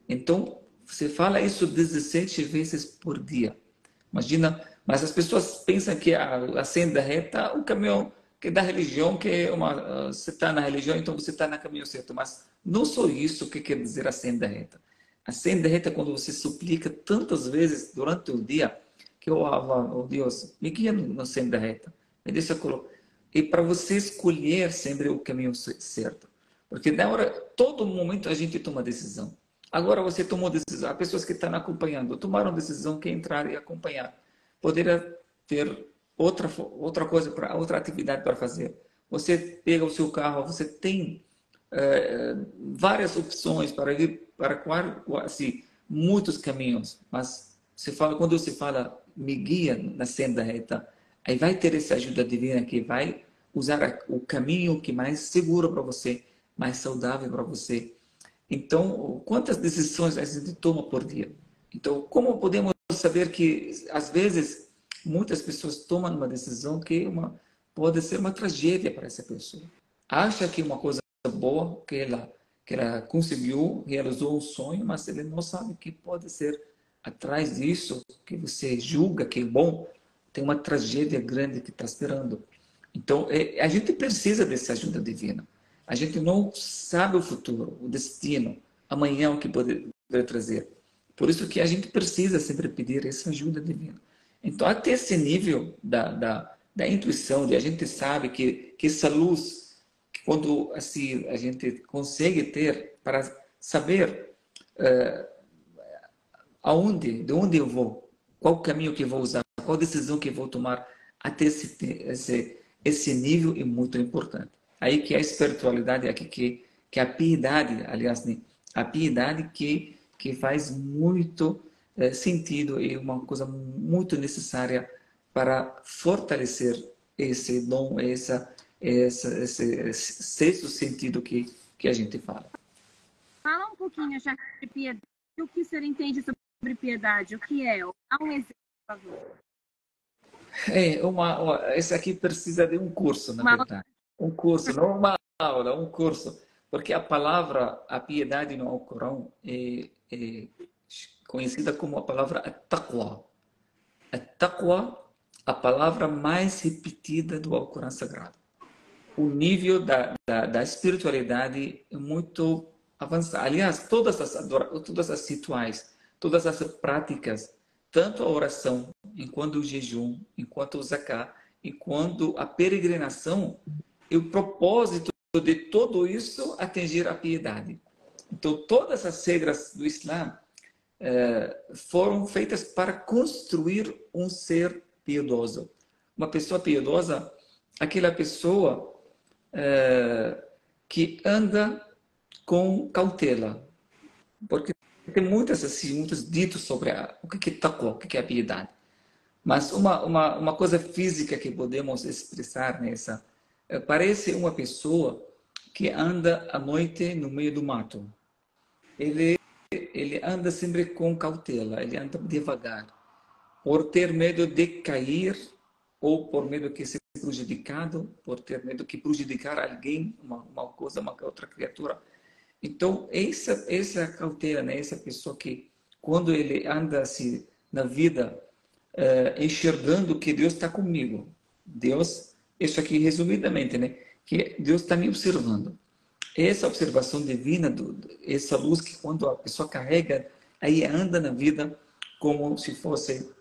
Então, você fala isso 17 vezes por dia. Imagina, mas as pessoas pensam que a senda reta, o caminho que é da religião, que é você está na religião, então você está no caminho certo. Mas não só isso que quer dizer a senda reta. A senda reta é quando você suplica tantas vezes durante o dia, que o Allah, oh Deus, me guia na senda reta. Me deixa colocar. E para você escolher sempre o caminho certo. Porque na hora, todo momento a gente toma decisão. Agora você tomou decisão, as pessoas que estão acompanhando tomaram decisão que entrar e acompanhar. Poderia ter outra coisa, outra atividade para fazer. Você pega o seu carro, você tem várias opções para ir para assim, muitos caminhos, mas quando você fala, me guia na senda reta, aí vai ter essa ajuda divina que vai usar o caminho que mais seguro para você, mais saudável para você. Então, quantas decisões a gente toma por dia? Então, como podemos saber que, às vezes, muitas pessoas tomam uma decisão que pode ser uma tragédia para essa pessoa? Acha que é uma coisa boa, que ela conseguiu, realizou um sonho, mas ele não sabe que pode ser, atrás disso, que você julga que é bom, tem uma tragédia grande que está esperando. Então, a gente precisa dessa ajuda divina. A gente não sabe o futuro, o destino, amanhã o que pode trazer. Por isso que a gente precisa sempre pedir essa ajuda divina. Então, até esse nível da intuição, de a gente sabe que essa luz, quando assim, a gente consegue ter para saber de onde eu vou, qual caminho que eu vou usar, qual decisão que eu vou tomar, até esse nível é muito importante. Aí que a espiritualidade, aqui que a piedade, aliás, né? A piedade que faz muito sentido e uma coisa muito necessária para fortalecer esse dom, esse sexto sentido que a gente fala. Fala um pouquinho já de piedade. O que você entende sobre piedade? O que é? Dá um exemplo, por favor. Esse aqui precisa de um curso, na verdade. Um curso, não uma aula, um curso. Porque a piedade no Alcorão é conhecida como a palavra taqwa. A taqwa, a palavra mais repetida do Alcorão Sagrado. O nível da espiritualidade é muito avançado. Aliás, todas as rituais, todas as práticas, tanto a oração, enquanto o jejum, enquanto o zakat, enquanto a peregrinação, e o propósito de tudo isso atingir a piedade. Então, todas as regras do Islã foram feitas para construir um ser piedoso. Uma pessoa piedosa, aquela pessoa que anda com cautela, porque tem muitos ditos sobre o que é taqwa, o que é a piedade. Mas uma coisa física que podemos expressar nessa, parece uma pessoa que anda à noite no meio do mato. Ele anda sempre com cautela, ele anda devagar, por ter medo de cair ou por medo de ser prejudicado, por ter medo de prejudicar alguém, uma coisa, uma outra criatura. Então, essa cautela, né? Essa pessoa que, quando ele anda assim na vida, enxergando que Deus está comigo, Deus, isso aqui resumidamente, né? Que Deus está me observando. Essa observação divina, essa luz que quando a pessoa carrega, aí anda na vida como se fosse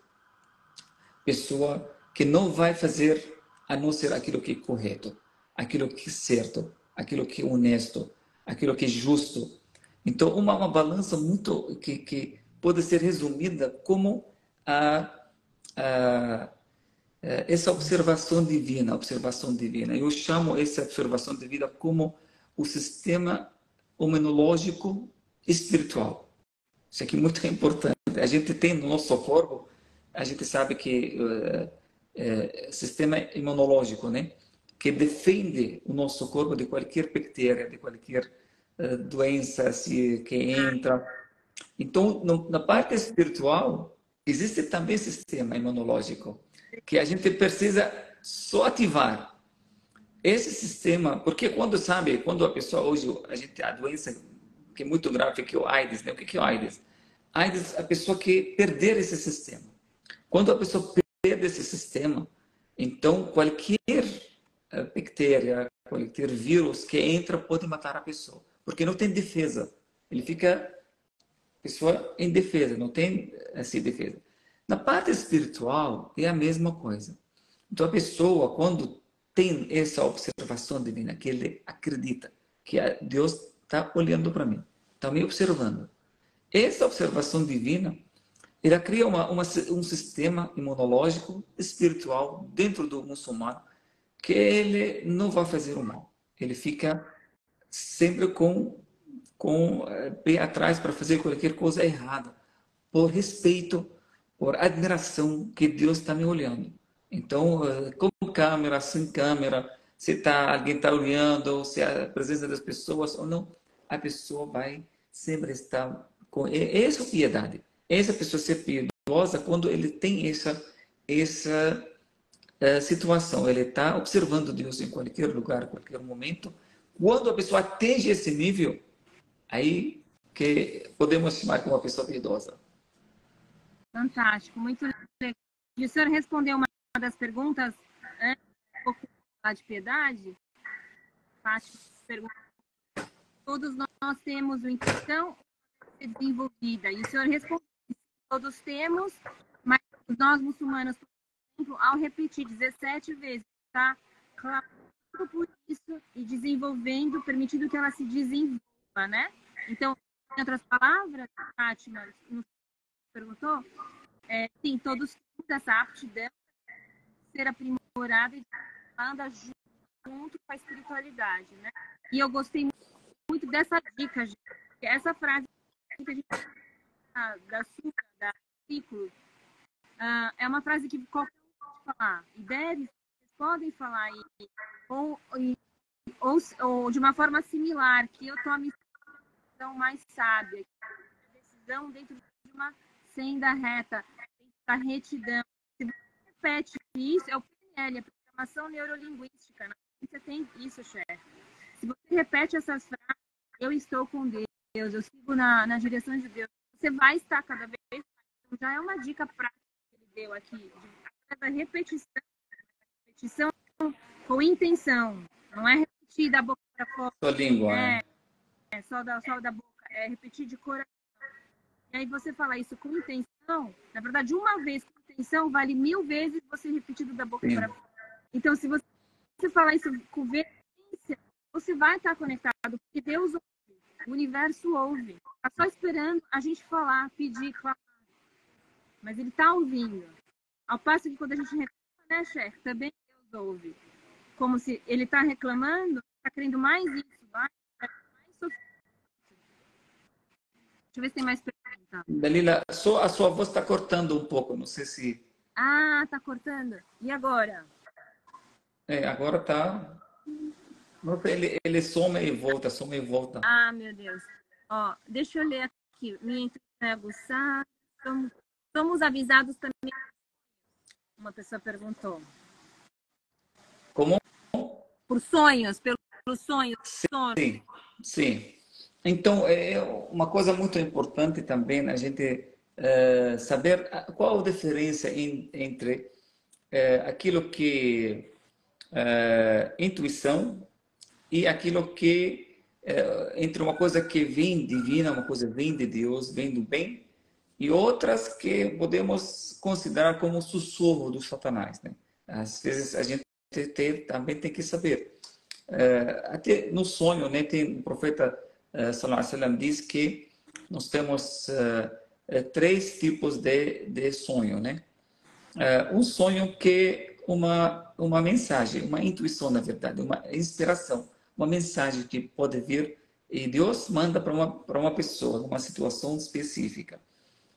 pessoa que não vai fazer a não ser aquilo que é correto, aquilo que é certo, aquilo que é honesto, aquilo que é justo. Então, uma balança muito que pode ser resumida como essa observação divina, observação divina. Eu chamo essa observação divina como o sistema imunológico espiritual. Isso aqui é muito importante. A gente tem no nosso corpo, a gente sabe que sistema imunológico, né, que defende o nosso corpo de qualquer bactéria, de qualquer doença que entra. Então, na parte espiritual, existe também sistema imunológico que a gente precisa só ativar. Esse sistema, porque quando a pessoa hoje, a doença que é muito grave, que é o AIDS, né? O que é o AIDS? AIDS, a pessoa que perder esse sistema. Quando a pessoa perde esse sistema, então qualquer bactéria, qualquer vírus que entra pode matar a pessoa, porque não tem defesa. Ele fica pessoa indefesa, não tem assim defesa. Na parte espiritual é a mesma coisa. Então a pessoa quando tem essa observação divina, que ele acredita que Deus está olhando para mim, está me observando. Essa observação divina, ela cria um sistema imunológico espiritual dentro do muçulmano que ele não vai fazer o mal. Ele fica sempre com pé atrás para fazer qualquer coisa errada, por respeito, por admiração que Deus está me olhando. Então, com câmera, sem câmera, se alguém está olhando, se a presença das pessoas ou não, a pessoa vai sempre estar com essa piedade. Essa pessoa ser piedosa quando ele tem essa situação, ele está observando Deus em qualquer lugar, em qualquer momento. Quando a pessoa atinge esse nível, aí que podemos chamar como uma pessoa piedosa. Fantástico, muito legal. E o senhor respondeu uma das perguntas, né, um pouco de piedade, Fátima pergunta, todos nós temos uma intuição desenvolvida. E o senhor responde, todos temos, mas nós muçulmanos, por exemplo, ao repetir 17 vezes, está clamando por isso e desenvolvendo, permitindo que ela se desenvolva, né? Então, em outras palavras, Fátima nos perguntou, sim, todos temos essa aptidão de ser aprimorada e anda junto com a espiritualidade, né? E eu gostei muito dessa dica, gente, porque essa frase que a gente da Sutra, da Ciclo, é uma frase que qualquer um pode falar, e vocês podem falar, ou de uma forma similar, que eu tome a decisão mais sábia, a decisão dentro de uma senda reta, dentro da retidão. Se você repete isso, é o PNL, a programação neurolinguística, na ciência tem isso, chefe. Se você repete essas frases, eu estou com Deus, eu sigo na direção de Deus, você vai estar cada vez mais. Então, já é uma dica prática que ele deu aqui, da repetição com intenção, não é repetir da boca para fora. Sua língua, Só da boca, é repetir de coração. E aí você fala isso com intenção, na verdade, uma vez com intenção vale 1000 vezes você repetido da boca para fora. Então, se você falar isso com veemência, você vai estar conectado, porque Deus ouve, o universo ouve. Está só esperando a gente falar, pedir, falar. Mas ele está ouvindo. Ao passo que quando a gente reclama, né, chefe? Também Deus ouve. Como se ele está reclamando, está querendo mais isso, mais sofrimento. Deixa eu ver se tem mais perguntas. Dalila, só a sua voz está cortando um pouco, não sei se... Ah, tá cortando. E agora? Agora tá... Ele some e volta, some e volta. Ah, meu Deus. Ó, deixa eu ler aqui. Minha intuição é aguçada. Somos avisados também. Uma pessoa perguntou. Como? Por sonhos, pelos sonhos. Sim, sim. Então, é uma coisa muito importante também a gente saber qual a diferença entre aquilo que intuição e aquilo que entre uma coisa que vem divina, uma coisa vem de Deus, vem do bem, e outras que podemos considerar como sussurro do Satanás, né? Às vezes a gente também tem que saber. Até no sonho, né, tem o profeta sallallahu alaihi wasallam diz que nós temos 3 tipos de sonho, né? Um sonho que uma mensagem, uma intuição, na verdade, uma inspiração, uma mensagem que pode vir e Deus manda para uma pessoa, uma situação específica.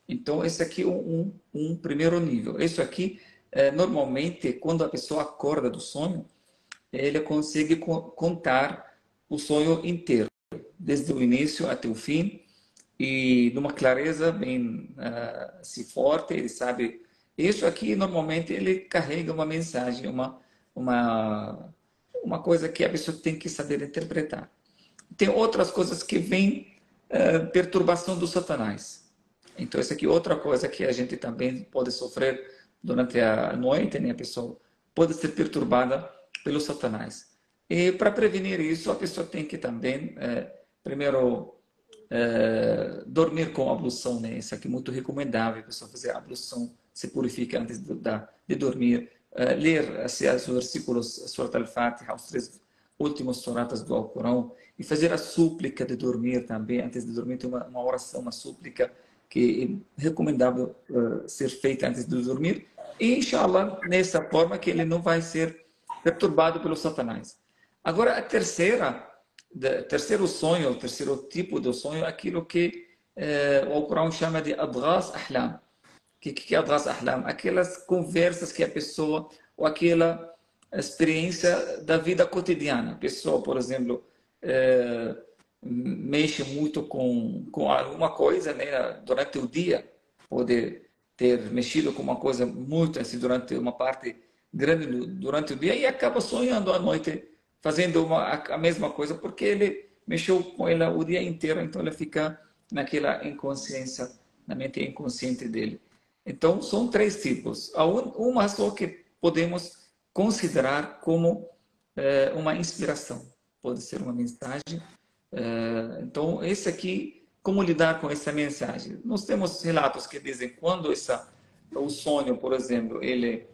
Então, esse aqui é um primeiro nível. Isso aqui, normalmente, quando a pessoa acorda do sonho, ele consegue contar o sonho inteiro, desde o início até o fim, e numa clareza bem assim, forte, ele sabe. Isso aqui, normalmente, ele carrega uma mensagem, uma coisa que a pessoa tem que saber interpretar. Tem outras coisas que vêm perturbação do Satanás. Então, essa aqui é outra coisa que a gente também pode sofrer durante a noite, né? A pessoa pode ser perturbada pelo Satanás. E para prevenir isso, a pessoa tem que também, primeiro, dormir com ablução, né? Isso aqui é muito recomendável, a pessoa fazer a ablução, se purifica antes de dormir, ler assim, os versículos, Surat al-Fatiha, os 3 últimos suratas do Alcorão, e fazer a súplica de dormir também, antes de dormir tem uma oração, uma súplica, que é recomendável ser feita antes de dormir, e inshallah, nessa forma que ele não vai ser perturbado pelo Satanás. Agora, terceiro sonho, o terceiro tipo de sonho, é aquilo que o Alcorão chama de Adghas Ahlam. O que é Adghas Ahlam? Aquelas conversas que a pessoa, ou aquela experiência da vida cotidiana. A pessoa, por exemplo, mexe muito com alguma coisa, né, durante o dia, pode ter mexido com uma coisa muito assim durante uma parte grande durante o dia e acaba sonhando à noite fazendo a mesma coisa porque ele mexeu com ela o dia inteiro, então ele fica naquela inconsciência, na mente inconsciente dele. Então são 3 tipos. Uma só que podemos considerar como uma inspiração, pode ser uma mensagem. Então, esse aqui, como lidar com essa mensagem? Nós temos relatos que dizem quando o sonho, por exemplo, ele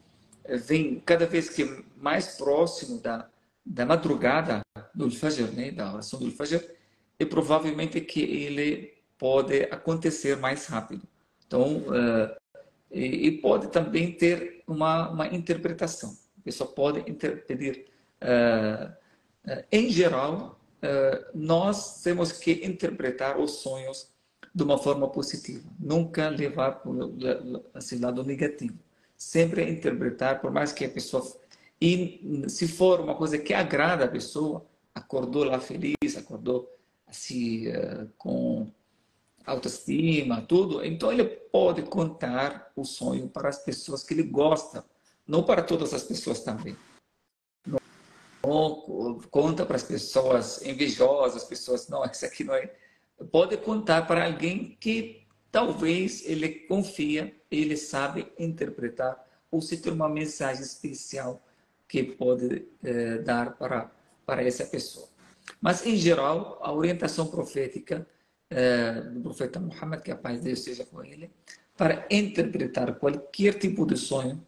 vem cada vez que mais próximo da madrugada do Fajr, né, da oração do Fajr, e provavelmente que ele pode acontecer mais rápido. Então, e pode também ter uma interpretação. A pessoa pode pedir. Em geral, nós temos que interpretar os sonhos de uma forma positiva. Nunca levar para esse lado negativo. Sempre interpretar, por mais que a pessoa... E se for uma coisa que agrada a pessoa, acordou lá feliz, acordou assim, com autoestima, tudo, então ele pode contar o sonho para as pessoas que ele gosta, não para todas as pessoas também. Não conta para as pessoas invejosas, pessoas, não, isso aqui não é. Pode contar para alguém que talvez ele confia, ele sabe interpretar, ou se tem uma mensagem especial que pode dar para essa pessoa. Mas, em geral, a orientação profética do profeta Muhammad, que a paz de Deus seja com ele, para interpretar qualquer tipo de sonho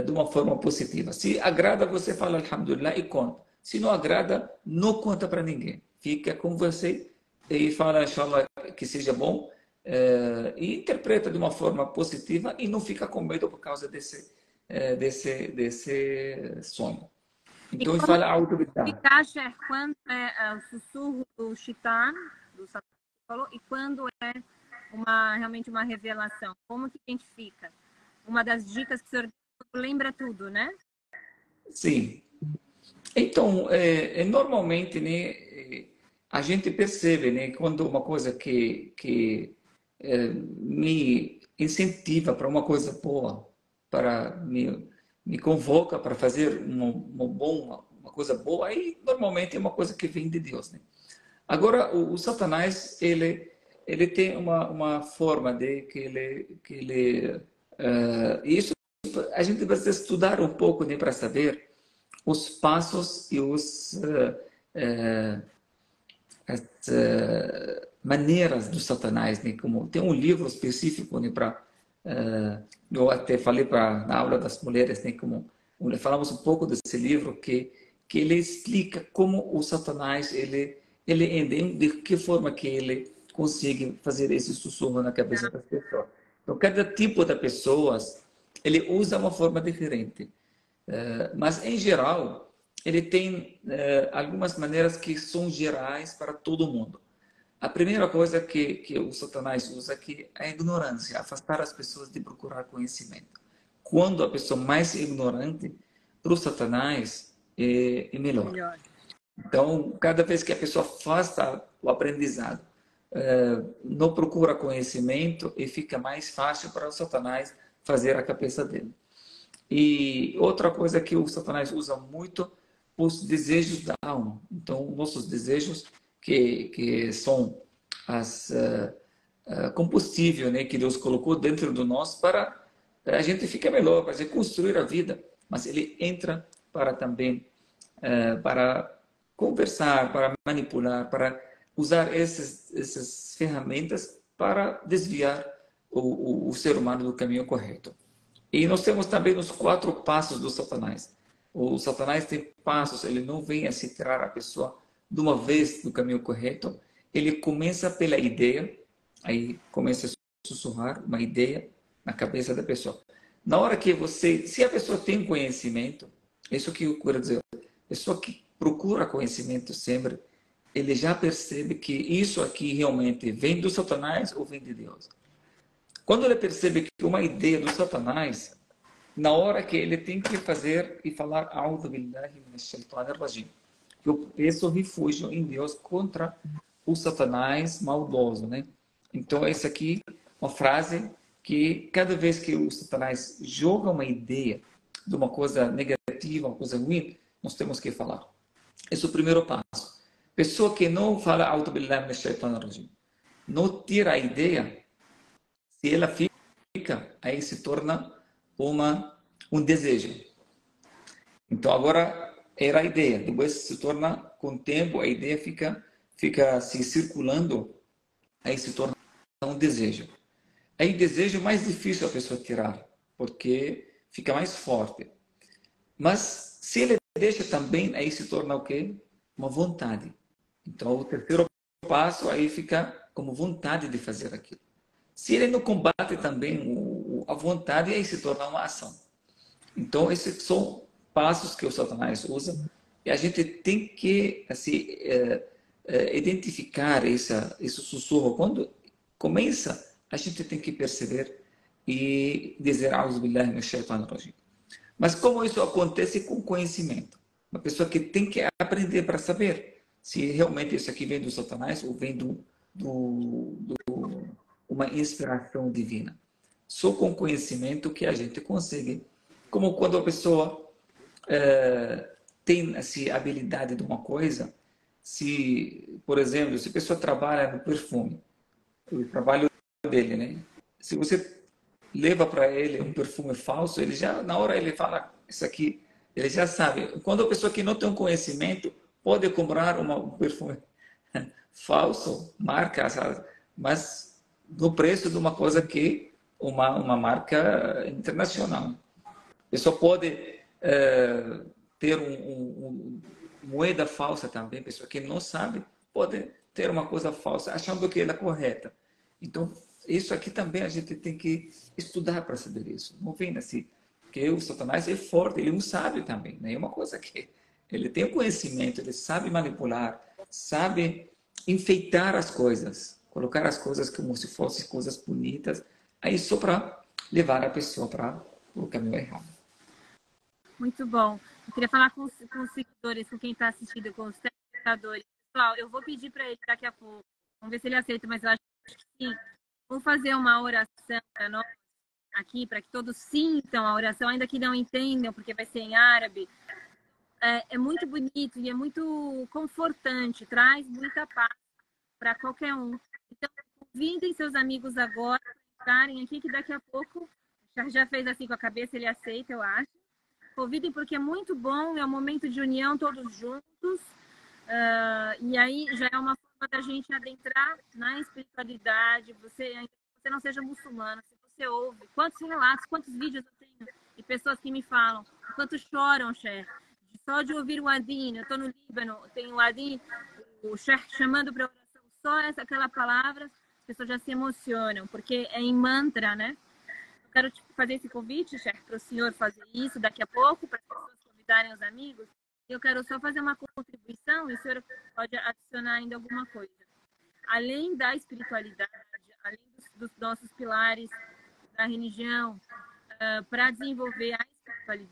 de uma forma positiva. Se agrada, você fala Alhamdulillah e conta. Se não agrada, não conta para ninguém. Fica com você e fala, inshallah, que seja bom, e interpreta de uma forma positiva e não fica com medo por causa desse sonho. Então, ele fala auto-vitar. Ficar quando é o sussurro do Shaitan, do Satanás, falou, e quando é realmente uma revelação. Como que identifica? Uma das dicas que o senhor lembra tudo, né? Sim. Então, normalmente, né, a gente percebe, né, quando uma coisa que me incentiva para uma coisa boa, para me convoca para fazer uma coisa boa, aí normalmente é uma coisa que vem de Deus, né? Agora, o Satanás, ele tem uma forma de que ele isso a gente precisa estudar um pouco, né, para saber os passos e as maneiras do Satanás, né? Como tem um livro específico, né, para eu até falei na aula das mulheres, né, como falamos um pouco desse livro que ele explica como o Satanás ele de que forma que ele consegue fazer esse sussurro na cabeça das pessoas. Então, cada tipo de pessoas ele usa uma forma diferente. Mas, em geral, ele tem algumas maneiras que são gerais para todo mundo. A primeira coisa que o Satanás usa é a ignorância, afastar as pessoas de procurar conhecimento. Quando a pessoa mais ignorante, para o Satanás, é melhor. Então, cada vez que a pessoa afasta o aprendizado, não procura conhecimento, e fica mais fácil para o Satanás fazer a cabeça dele. E outra coisa que o Satanás usa muito, os desejos da alma. Então, nossos desejos, que são combustível, né, que Deus colocou dentro de nós para a gente ficar melhor, para construir a vida. Mas ele entra para também para conversar, para manipular, para usar essas ferramentas para desviar o ser humano do caminho correto. E nós temos também os 4 passos do Satanás. O Satanás tem passos, ele não vem a se tirar a pessoa de uma vez do caminho correto. Ele começa pela ideia, aí começa a sussurrar uma ideia na cabeça da pessoa. Na hora que se a pessoa tem conhecimento, isso que eu quero dizer, a pessoa que procura conhecimento sempre, ele já percebe que isso aqui realmente vem do Satanás ou vem de Deus. Quando ele percebe que uma ideia do Satanás, na hora que ele tem que fazer e falar A'udhu billahi minash shaitanir rajim, que eu peço refúgio em Deus contra o Satanás maldoso, né? Então, essa aqui é uma frase que cada vez que o Satanás joga uma ideia de uma coisa negativa, uma coisa ruim, nós temos que falar. Esse é o primeiro passo. Pessoa que não fala A'udhu billahi minash shaitanir rajim, não tira a ideia, se ela fica, aí se torna um desejo. Então, agora, era a ideia. Depois se torna, com o tempo, a ideia fica se circulando, aí se torna um desejo. Aí desejo mais difícil a pessoa tirar, porque fica mais forte. Mas se ele deixa também, aí se torna o quê? Uma vontade. Então o terceiro passo aí fica como vontade de fazer aquilo. Se ele não combate também a vontade, aí se torna uma ação. Então esses são passos que o Satanás usa e a gente tem que assim, identificar esse sussurro. Quando começa, a gente tem que perceber e dizer "A'udhu billahi minash shaitanir rajim". Mas como isso acontece com conhecimento? Uma pessoa que tem que aprender para saber se realmente isso aqui vem do Satanás ou vem uma inspiração divina. Só com conhecimento que a gente consegue. Como quando a pessoa tem assim, habilidade de uma coisa, se, por exemplo, se a pessoa trabalha no perfume, o trabalho dele, né? Se você leva para ele um perfume falso, ele já, na hora ele fala, isso aqui, ele já sabe. Quando a pessoa que não tem um conhecimento pode comprar um perfume falso, marca, mas no preço de uma coisa que uma marca internacional. A pessoa pode ter moeda falsa também, pessoa que não sabe pode ter uma coisa falsa, achando que ela é correta. Então, isso aqui também a gente tem que estudar para saber isso. Não vem assim, porque o Satanás é forte, ele é um sábio também, né? É uma coisa que ele tem o conhecimento, ele sabe manipular, sabe enfeitar as coisas, colocar as coisas como se fossem coisas bonitas, aí só para levar a pessoa para o caminho errado. Muito bom. Eu queria falar com os seguidores, com quem está assistindo, com os telespectadores. Pessoal, eu vou pedir para ele daqui a pouco. Vamos ver se ele aceita, mas eu acho que sim. Vou fazer uma oração para nós aqui, para que todos sintam a oração, ainda que não entendam, porque vai ser em árabe. É muito bonito e é muito confortante, traz muita paz para qualquer um. Então, convidem seus amigos agora para estarem aqui, que daqui a pouco, já fez assim com a cabeça, ele aceita, eu acho. Convidem porque é muito bom, é um momento de união todos juntos. E aí já é uma forma da gente adentrar na espiritualidade. Você não seja muçulmano, se você ouve, quantos relatos, quantos vídeos eu tenho de pessoas que me falam, quanto choram, Sheikh, só de ouvir o Adin. Eu estou no Líbano, tem o Adin, o Sheikh chamando para oração, só aquela palavra, as pessoas já se emocionam, porque é em mantra, né? Eu quero fazer esse convite, Sheikh, para o senhor fazer isso daqui a pouco, para as pessoas convidarem os amigos. Eu quero só fazer uma contribuição e o senhor pode adicionar ainda alguma coisa. Além da espiritualidade, além dos nossos pilares da religião, para desenvolver a espiritualidade,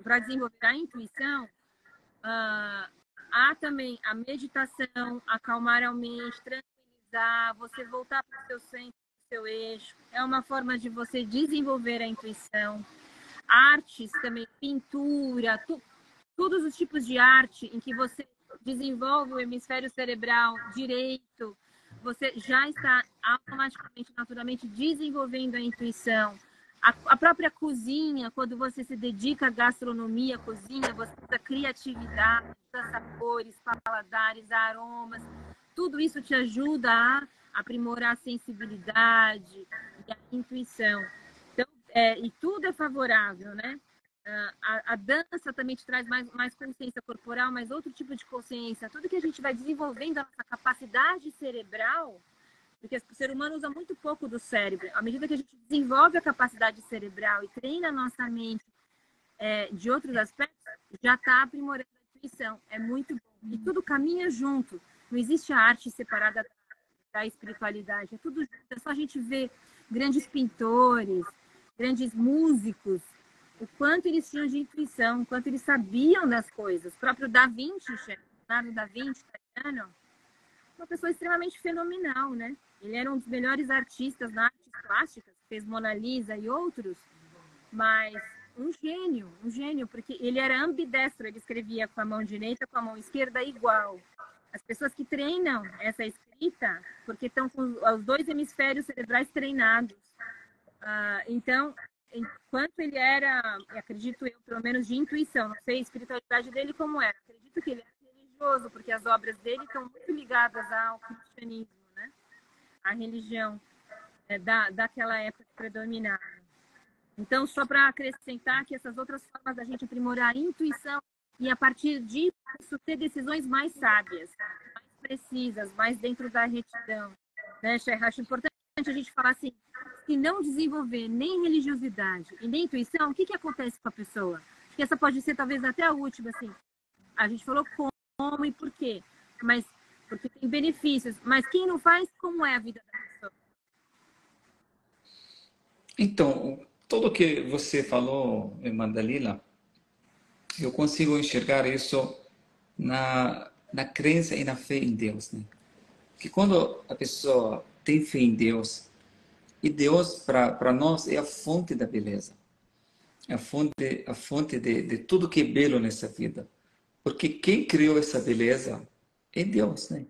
para desenvolver a intuição, há também a meditação, acalmar a mente, tranquilizar, você voltar para o seu centro, seu eixo. É uma forma de você desenvolver a intuição. Artes também, pintura, todos os tipos de arte em que você desenvolve o hemisfério cerebral direito, você já está automaticamente, naturalmente desenvolvendo a intuição. A própria cozinha, quando você se dedica à gastronomia, cozinha, você usa criatividade, usa sabores, paladares, aromas, tudo isso te ajuda a aprimorar a sensibilidade e a intuição. Então, e tudo é favorável, né? A dança também te traz mais consciência corporal, mais outro tipo de consciência. Tudo que a gente vai desenvolvendo a nossa capacidade cerebral, porque o ser humano usa muito pouco do cérebro. À medida que a gente desenvolve a capacidade cerebral e treina a nossa mente de outros aspectos, já está aprimorando a intuição. É muito bom. E tudo caminha junto. Não existe a arte separada da espiritualidade. É tudo junto. É só a gente ver grandes pintores, grandes músicos, o quanto eles tinham de intuição, o quanto eles sabiam das coisas. O próprio Da Vinci, Leonardo da Vinci, italiano, uma pessoa extremamente fenomenal, né? Ele era um dos melhores artistas na artes plásticas, fez Mona Lisa e outros, mas um gênio, porque ele era ambidestro, ele escrevia com a mão direita, com a mão esquerda igual. As pessoas que treinam essa escrita, porque estão com os dois hemisférios cerebrais treinados. Então, enquanto ele era, acredito eu, pelo menos de intuição, não sei a espiritualidade dele como era, acredito que ele era religioso, porque as obras dele estão muito ligadas ao cristianismo, né? A religião daquela época que predominava. Então, só para acrescentar que essas outras formas da gente aprimorar a intuição e, a partir disso, ter decisões mais sábias, mais precisas, mais dentro da retidão. Né, Sheikh? Acho importante a gente falar assim, se não desenvolver nem religiosidade e nem intuição, o que acontece com a pessoa? Acho que essa pode ser talvez até a última, assim. A gente falou como e por quê, mas porque tem benefícios. Mas quem não faz, como é a vida da pessoa? Então, tudo que você falou, irmã Dalila, eu consigo enxergar isso na crença e na fé em Deus, né? Que quando a pessoa tem fé em Deus, e Deus para nós é a fonte da beleza, é a fonte de tudo que é belo nessa vida. Porque quem criou essa beleza é Deus, né?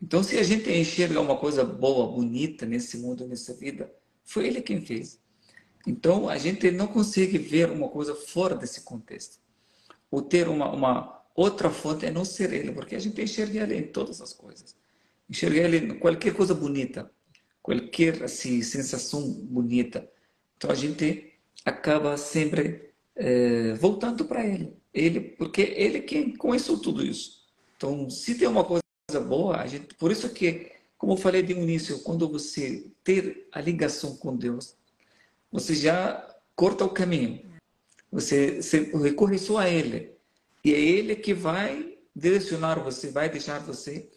Então, se a gente enxerga uma coisa boa, bonita nesse mundo, nessa vida, foi Ele quem fez. Então, a gente não consegue ver uma coisa fora desse contexto. Ou ter uma outra fonte a não ser Ele, porque a gente enxerga Ele em todas as coisas. Enxerga Ele em qualquer coisa bonita, qualquer assim, sensação bonita. Então, a gente acaba sempre voltando para Ele. Ele, porque Ele quem começou tudo isso. Então, se tem uma coisa boa, a gente, por isso que, como eu falei de início, quando você ter a ligação com Deus, você já corta o caminho. Você recorre só a Ele. E é Ele que vai direcionar você, vai deixar você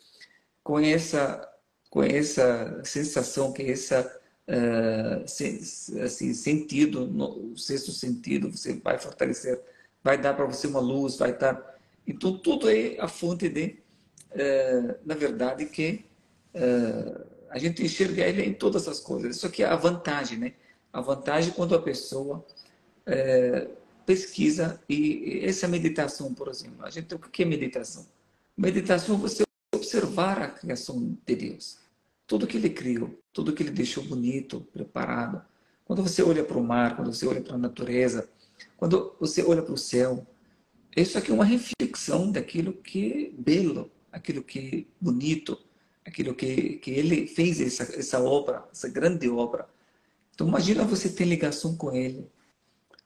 com essa sensação, que essa assim, sentido, no sexto sentido, você vai fortalecer, vai dar para você uma luz, vai dar. Então, tudo é a fonte de, na verdade, que a gente enxerga ele em todas as coisas. Isso aqui é a vantagem, né? A vantagem quando a pessoa pesquisa, e essa meditação, por exemplo. A gente, o que é meditação? Meditação é você observar a criação de Deus. Tudo que Ele criou, tudo que Ele deixou bonito, preparado. Quando você olha para o mar, quando você olha para a natureza, quando você olha para o céu, isso aqui é uma reflexão daquilo que é belo, aquilo que é bonito, aquilo que Ele fez, essa obra, essa grande obra. Então imagina você ter ligação com Ele.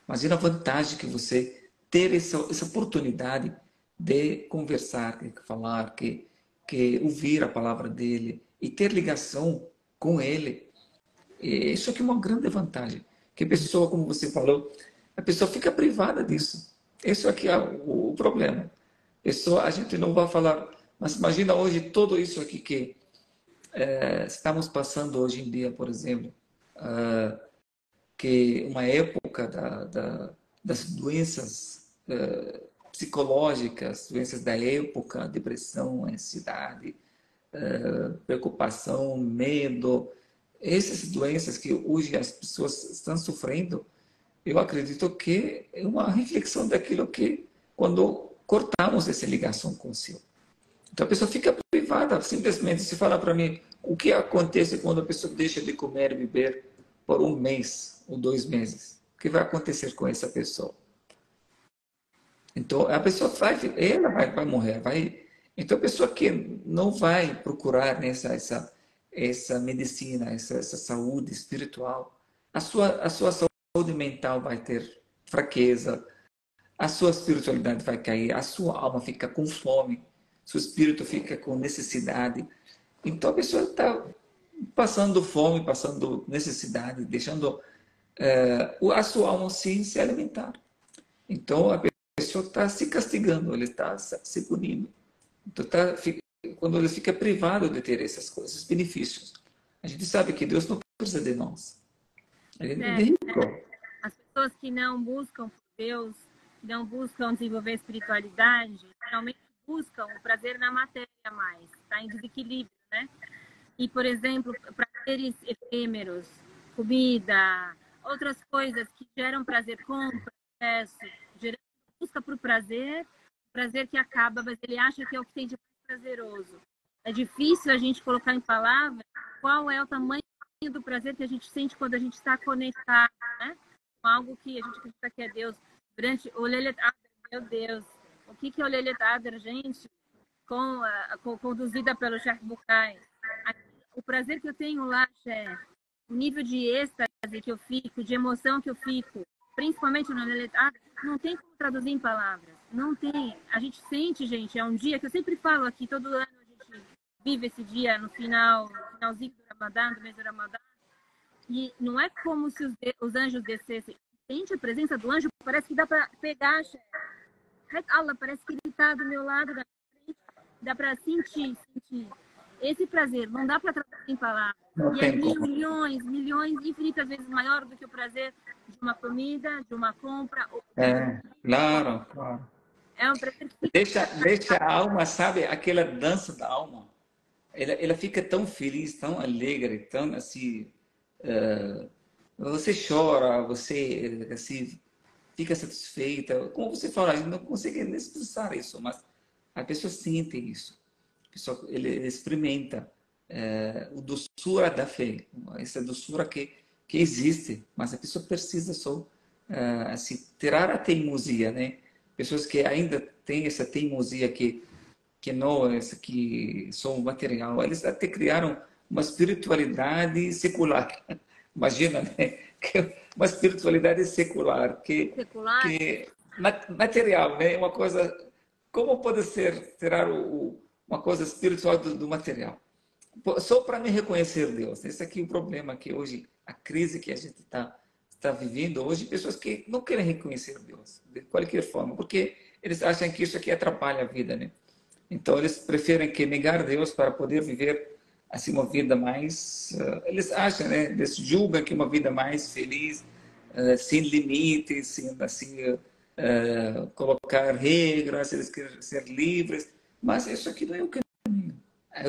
Imagina a vantagem que você ter essa oportunidade de conversar, de falar, que ouvir a palavra dele e ter ligação com ele. E isso aqui é uma grande vantagem. Que a pessoa, como você falou, a pessoa fica privada disso. Isso aqui é o problema. A gente não vai falar, mas imagina hoje tudo isso aqui que estamos passando hoje em dia, por exemplo, que uma época das doenças psicológicas, doenças da época, depressão, ansiedade, preocupação, medo, essas doenças que hoje as pessoas estão sofrendo, eu acredito que é uma reflexão daquilo que, quando cortamos essa ligação com o Senhor. Então a pessoa fica privada, simplesmente. Se falar para mim o que acontece quando a pessoa deixa de comer e beber por um mês ou 2 meses, o que vai acontecer com essa pessoa? Então a pessoa ela vai morrer, vai. Então a pessoa que não vai procurar essa medicina, essa saúde espiritual, a sua saúde mental vai ter fraqueza, a sua espiritualidade vai cair, a sua alma fica com fome, seu espírito fica com necessidade. Então a pessoa está passando fome, passando necessidade, deixando a sua alma se alimentar. Então a pessoa está se castigando, ele está se punindo. Então, quando ele fica privado de ter essas coisas, esses benefícios, a gente sabe que Deus não precisa de nós. Ele é rico. As pessoas que não buscam por Deus, não buscam desenvolver espiritualidade, realmente buscam o prazer na matéria mais, está em desequilíbrio, né? E, por exemplo, prazeres efêmeros, comida, outras coisas que geram prazer, compra, excesso, busca por prazer que acaba, mas ele acha que é o que tem de mais prazeroso. É difícil a gente colocar em palavras qual é o tamanho do prazer que a gente sente quando a gente está conectado, né? algo que a gente acredita que é Deus. Durante o Lelet Adar, meu Deus, o que é o Lelet Adar, gente? Conduzida pelo Sheikh Bukai. O prazer que eu tenho lá, Sheikh, o nível de êxtase que eu fico, de emoção que eu fico, principalmente no Lelet Adar, não tem como traduzir em palavras. Não tem. A gente sente, gente, é um dia que eu sempre falo aqui, todo ano a gente vive esse dia no finalzinho do Ramadã, do mês do Ramadã. E não é como se os anjos descessem. Sente a presença do anjo, parece que dá para pegar, Sheikh. Allah, parece que ele está do meu lado, da frente, dá para sentir. Esse prazer, não dá para traduzir em palavras. Não E é tem como. milhões, infinitas vezes maior do que o prazer de uma comida, de uma compra. Claro, claro. É um prazer que Deixa a alma, sabe, aquela dança da alma. Ela fica tão feliz, tão alegre, tão assim. Você chora, você assim, fica satisfeita. Como você fala, a gente não consegue nem expressar isso, mas a pessoa sente isso. A pessoa ele experimenta o doçura da fé, essa doçura que existe, mas a pessoa precisa só assim, tirar a teimosia, né? Pessoas que ainda têm essa teimosia que não, essa que são material, eles até criaram uma espiritualidade secular. Imagina, né? Uma espiritualidade secular, secular. que material, né? Uma coisa, como pode ser tirar uma coisa espiritual do material? Só para me reconhecer Deus. Esse aqui é o problema que hoje, a crise que a gente está vivendo hoje, pessoas que não querem reconhecer Deus, de qualquer forma, porque eles acham que isso aqui atrapalha a vida, né? Então, eles preferem que negar Deus para poder viver assim uma vida mais... eles acham, né? Eles julgam que uma vida mais feliz, sem limites, sem assim, colocar regras, eles querem ser livres. Mas isso aqui não é o caminho.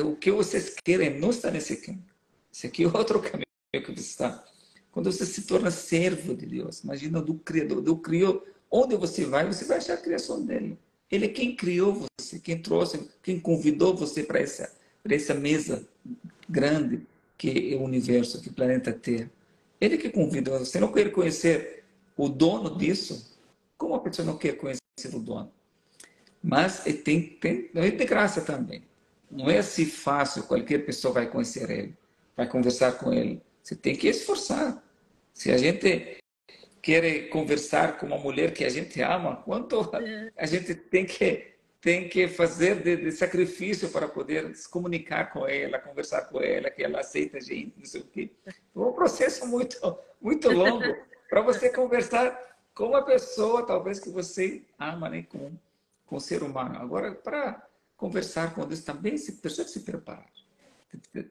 O que vocês querem não está nesse caminho. Esse aqui é outro caminho que você está. Quando você se torna servo de Deus, imagina do Criador, onde você vai achar a criação dele. Ele é quem criou você, quem trouxe, quem convidou você para essa mesa grande que é o universo, que é o planeta Terra. Ele que convidou. Você não quer conhecer o dono disso? Como a pessoa não quer conhecer o dono? Mas tem de graça também. Não é assim fácil, qualquer pessoa vai conhecer ele, vai conversar com ele. Você tem que esforçar. Se a gente quer conversar com uma mulher que a gente ama, quanto a gente tem que fazer de sacrifício para poder se comunicar com ela, conversar com ela, que ela aceita a gente, não sei o quê. É um processo muito longo para você conversar com uma pessoa, talvez, que você ama, né? Com o ser humano. Agora, para conversar com Deus também, você precisa se preparar.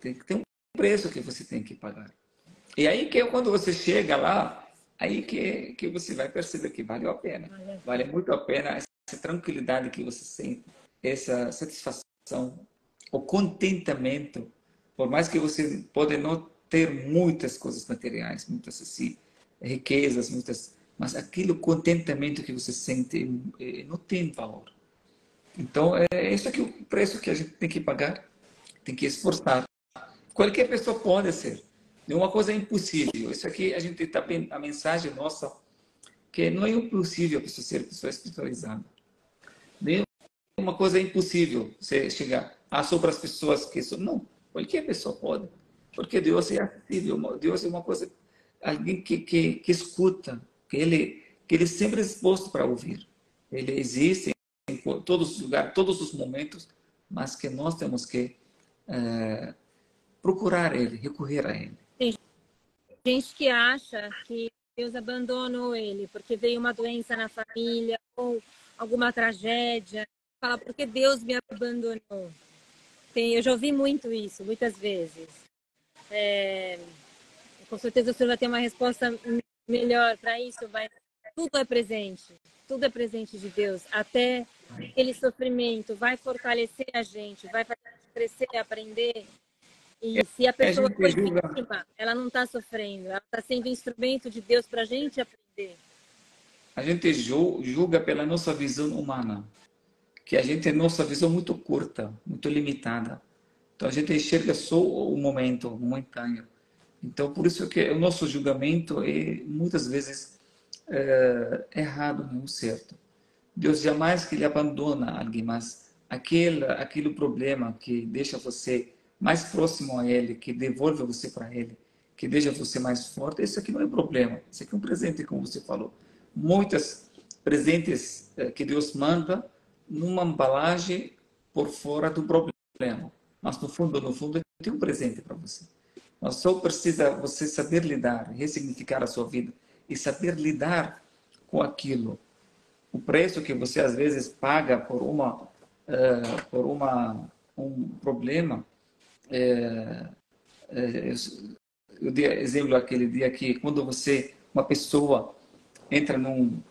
Tem que ter um preço que você tem que pagar. E aí que quando você chega lá, aí que você vai perceber que valeu a pena. Vale muito a pena essa tranquilidade que você sente, essa satisfação, o contentamento, por mais que você pode não ter muitas coisas materiais, muitas assim, riquezas, mas aquele contentamento que você sente não tem valor. Então, é isso aqui o preço que a gente tem que pagar, tem que esforçar. Qualquer pessoa pode ser. Uma coisa é impossível. Isso aqui a gente está a mensagem nossa que não é impossível a pessoa ser pessoa espiritualizada. Nem uma coisa é impossível você chegar só para as pessoas que são. Não, qualquer pessoa pode. Porque Deus é acessível. Deus é uma coisa, alguém que escuta, que ele sempre é disposto para ouvir. Ele existe em todos os lugares, todos os momentos, mas que nós temos que procurar ele, recorrer a ele. Tem gente que acha que Deus abandonou ele porque veio uma doença na família ou alguma tragédia. Fala, porque Deus me abandonou. Eu já ouvi muito isso, muitas vezes. Com certeza o senhor vai ter uma resposta melhor para isso. Tudo é presente de Deus. Até aquele sofrimento vai fortalecer a gente, vai fazer a gente crescer, aprender. E se a pessoa foi vítima, ela não está sofrendo, ela está sendo instrumento de Deus para a gente aprender. A gente julga pela nossa visão humana, que a gente tem nossa visão muito curta, muito limitada. Então a gente enxerga só o momento, o momentâneo. Então por isso que o nosso julgamento muitas vezes errado nem o certo. Deus jamais que ele abandona alguém, mas aquele problema que deixa você mais próximo a Ele, que devolve você para Ele, que deixa você mais forte, isso aqui não é problema. Isso aqui é um presente, como você falou. Muitos presentes que Deus manda numa embalagem por fora do problema. Mas no fundo, ele tem um presente para você. Mas só precisa você saber lidar, ressignificar a sua vida e saber lidar com aquilo. O preço que você às vezes paga por um problema. Eu dei exemplo aquele dia que quando uma pessoa entra num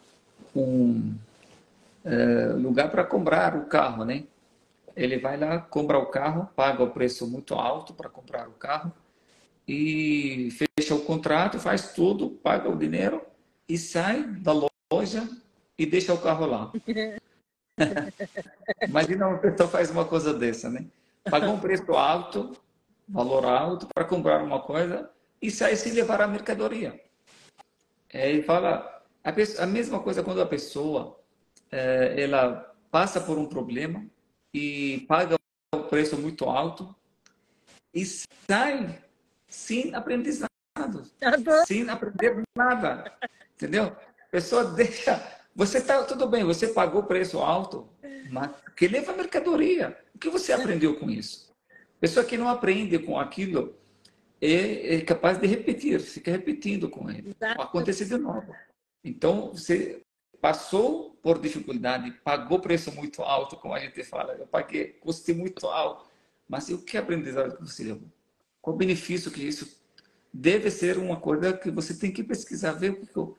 lugar para comprar o carro, né? Ele vai lá, compra o carro, paga o preço muito alto para comprar o carro e fecha o contrato, faz tudo, paga o dinheiro e sai da loja e deixa o carro lá. Imagina uma pessoa faz uma coisa dessa, né? Pagou um preço alto, valor alto para comprar uma coisa e sai sem levar a mercadoria. Ele fala a mesma coisa quando a pessoa ela passa por um problema e paga o preço muito alto e sai sem aprendizado, sem aprender nada, entendeu? A pessoa deixa, você tá tudo bem, você pagou preço alto, mas que leva mercadoria. O que você aprendeu com isso? Pessoa que não aprende com aquilo é capaz de repetir, fica repetindo com ele. Acontece de novo. Então, você passou por dificuldade, pagou preço muito alto, como a gente fala. Eu paguei, custei muito alto. Mas e o que aprendizado que você levou? Qual o benefício que isso deve ser uma coisa que você tem que pesquisar, ver, porque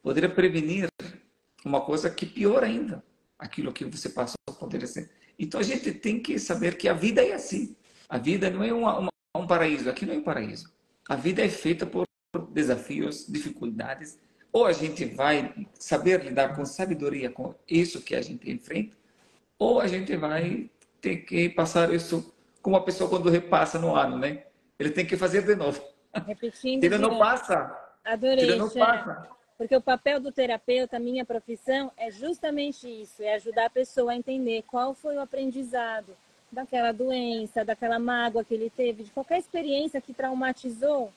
poderia prevenir uma coisa que pior ainda. Aquilo que você passou poderia ser. Então, a gente tem que saber que a vida é assim. A vida não é um paraíso. Aqui não é um paraíso. A vida é feita por desafios, dificuldades. Ou a gente vai saber lidar com sabedoria com isso que a gente enfrenta, ou a gente vai ter que passar isso como uma pessoa quando repassa no ano, né? Ele tem que fazer de novo. Repetindo Se ele de não novo. passa, se ele Adorei, não Cher. passa. Porque o papel do terapeuta, minha profissão, é justamente isso, é ajudar a pessoa a entender qual foi o aprendizado daquela doença, daquela mágoa que ele teve, de qualquer experiência que traumatizou,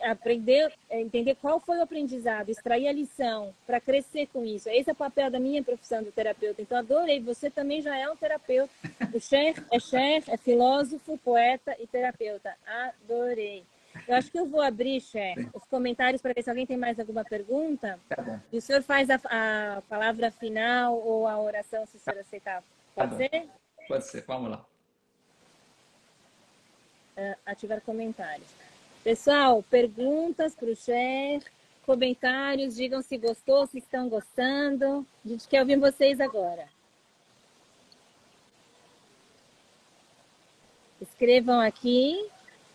aprender, entender qual foi o aprendizado, extrair a lição para crescer com isso. Esse é o papel da minha profissão do terapeuta. Então, adorei. Você também já é um terapeuta. O Cher, é filósofo, poeta e terapeuta. Adorei. Eu acho que eu vou abrir, Cher, os comentários para ver se alguém tem mais alguma pergunta. Tá bom. E o senhor faz a palavra final ou a oração, se o senhor aceitar. Pode ser? Pode ser, vamos lá. Ativar comentários. Pessoal, perguntas para o Cher, comentários, digam se gostou, se estão gostando. A gente quer ouvir vocês agora. Escrevam aqui.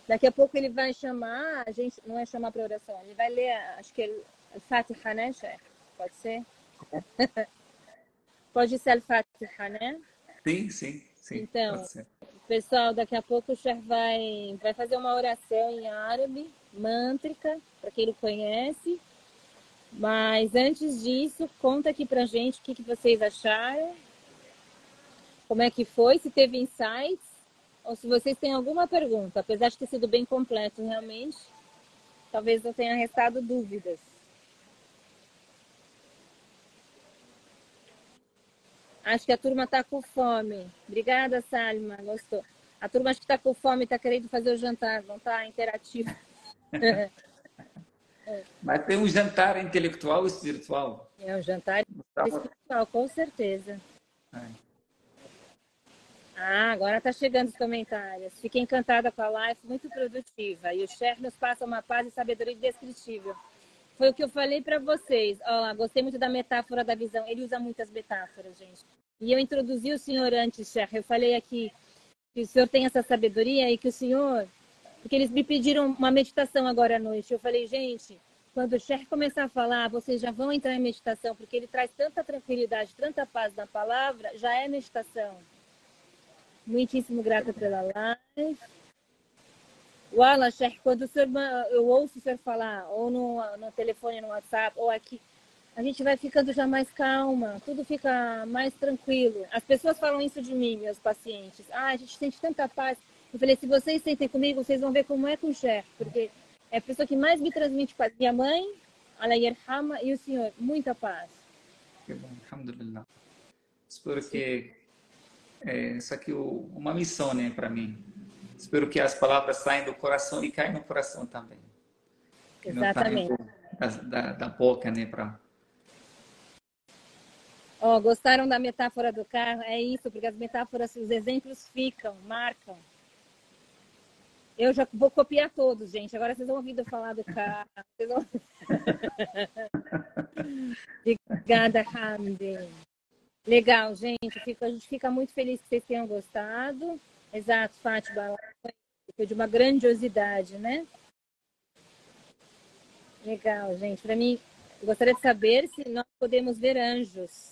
Daqui a pouco ele vai chamar, a gente não é chamar para oração, ele vai ler, acho que é Al-Fatiha, né, Cher? Pode ser? Pode ser Al-Fatiha, né? Sim. Então, Pode ser. pessoal, daqui a pouco o Cher vai fazer uma oração em árabe, mântrica, para quem não conhece. Mas antes disso, conta aqui pra gente o que vocês acharam, como é que foi, se teve insights, ou se vocês têm alguma pergunta, apesar de ter sido bem completo realmente, talvez eu tenha restado dúvidas. Acho que a turma está com fome. Obrigada, Salma, gostou. A turma acho que está com fome, está querendo fazer o jantar, não está interativo. Mas tem um jantar intelectual e espiritual. É um jantar espiritual, com certeza. Agora está chegando os comentários. Fiquei encantada com a live, muito produtiva. E o Cher nos passa uma paz e sabedoria indescritível. Foi o que eu falei para vocês. Gostei muito da metáfora da visão. Ele usa muitas metáforas, gente. E eu introduzi o senhor antes, Cher. Eu falei aqui que o senhor tem essa sabedoria e que o senhor... Porque eles me pediram uma meditação agora à noite. Eu falei, gente, quando o Cher começar a falar, vocês já vão entrar em meditação, porque ele traz tanta tranquilidade, tanta paz na palavra, já é meditação. Muitíssimo grata pela live. Wala, Sheikh, quando o senhor, eu ouço o senhor falar, ou no telefone, no WhatsApp, ou aqui, a gente vai ficando já mais calma, tudo fica mais tranquilo. As pessoas falam isso de mim, meus pacientes. Ah, a gente sente tanta paz. Eu falei, se vocês sentem comigo, vocês vão ver como é com o Sheikh, porque é a pessoa que mais me transmite paz. Minha mãe, Allah Yerhama, e o senhor, muita paz. Que bom, alhamdulillah. Espero que isso aqui é uma missão, né, para mim. Espero que as palavras saem do coração e caem no coração também. Que não saem Exatamente. da boca, né, para... Oh, gostaram da metáfora do carro? É isso, porque as metáforas, os exemplos ficam, marcam. Eu já vou copiar todos, gente. Agora vocês vão ouvir eu falar do carro. Vocês vão... Obrigada, Hamdi. Legal, gente. A gente fica muito feliz que vocês tenham gostado. Exato, Fátima. Foi de uma grandiosidade, né? Legal, gente. Para mim, eu gostaria de saber se nós podemos ver anjos.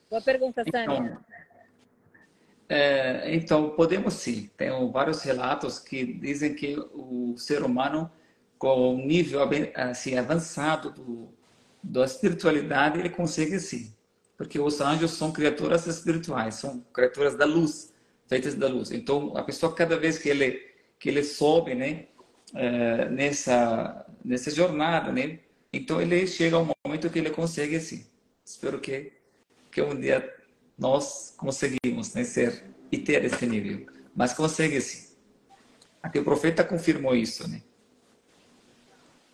Boa pergunta, Sânia. Então, podemos sim. Tem vários relatos que dizem que o ser humano, com o nível assim, avançado da espiritualidade, ele consegue sim. Porque os anjos são criaturas espirituais, são criaturas da luz, feitas da luz. Então, a pessoa, cada vez que ele sobe, né, nessa jornada, né, então ele chega a um momento que ele consegue sim. Espero que um dia nós conseguimos, né, ser e ter esse nível. Mas consegue sim. Até o profeta confirmou isso, né?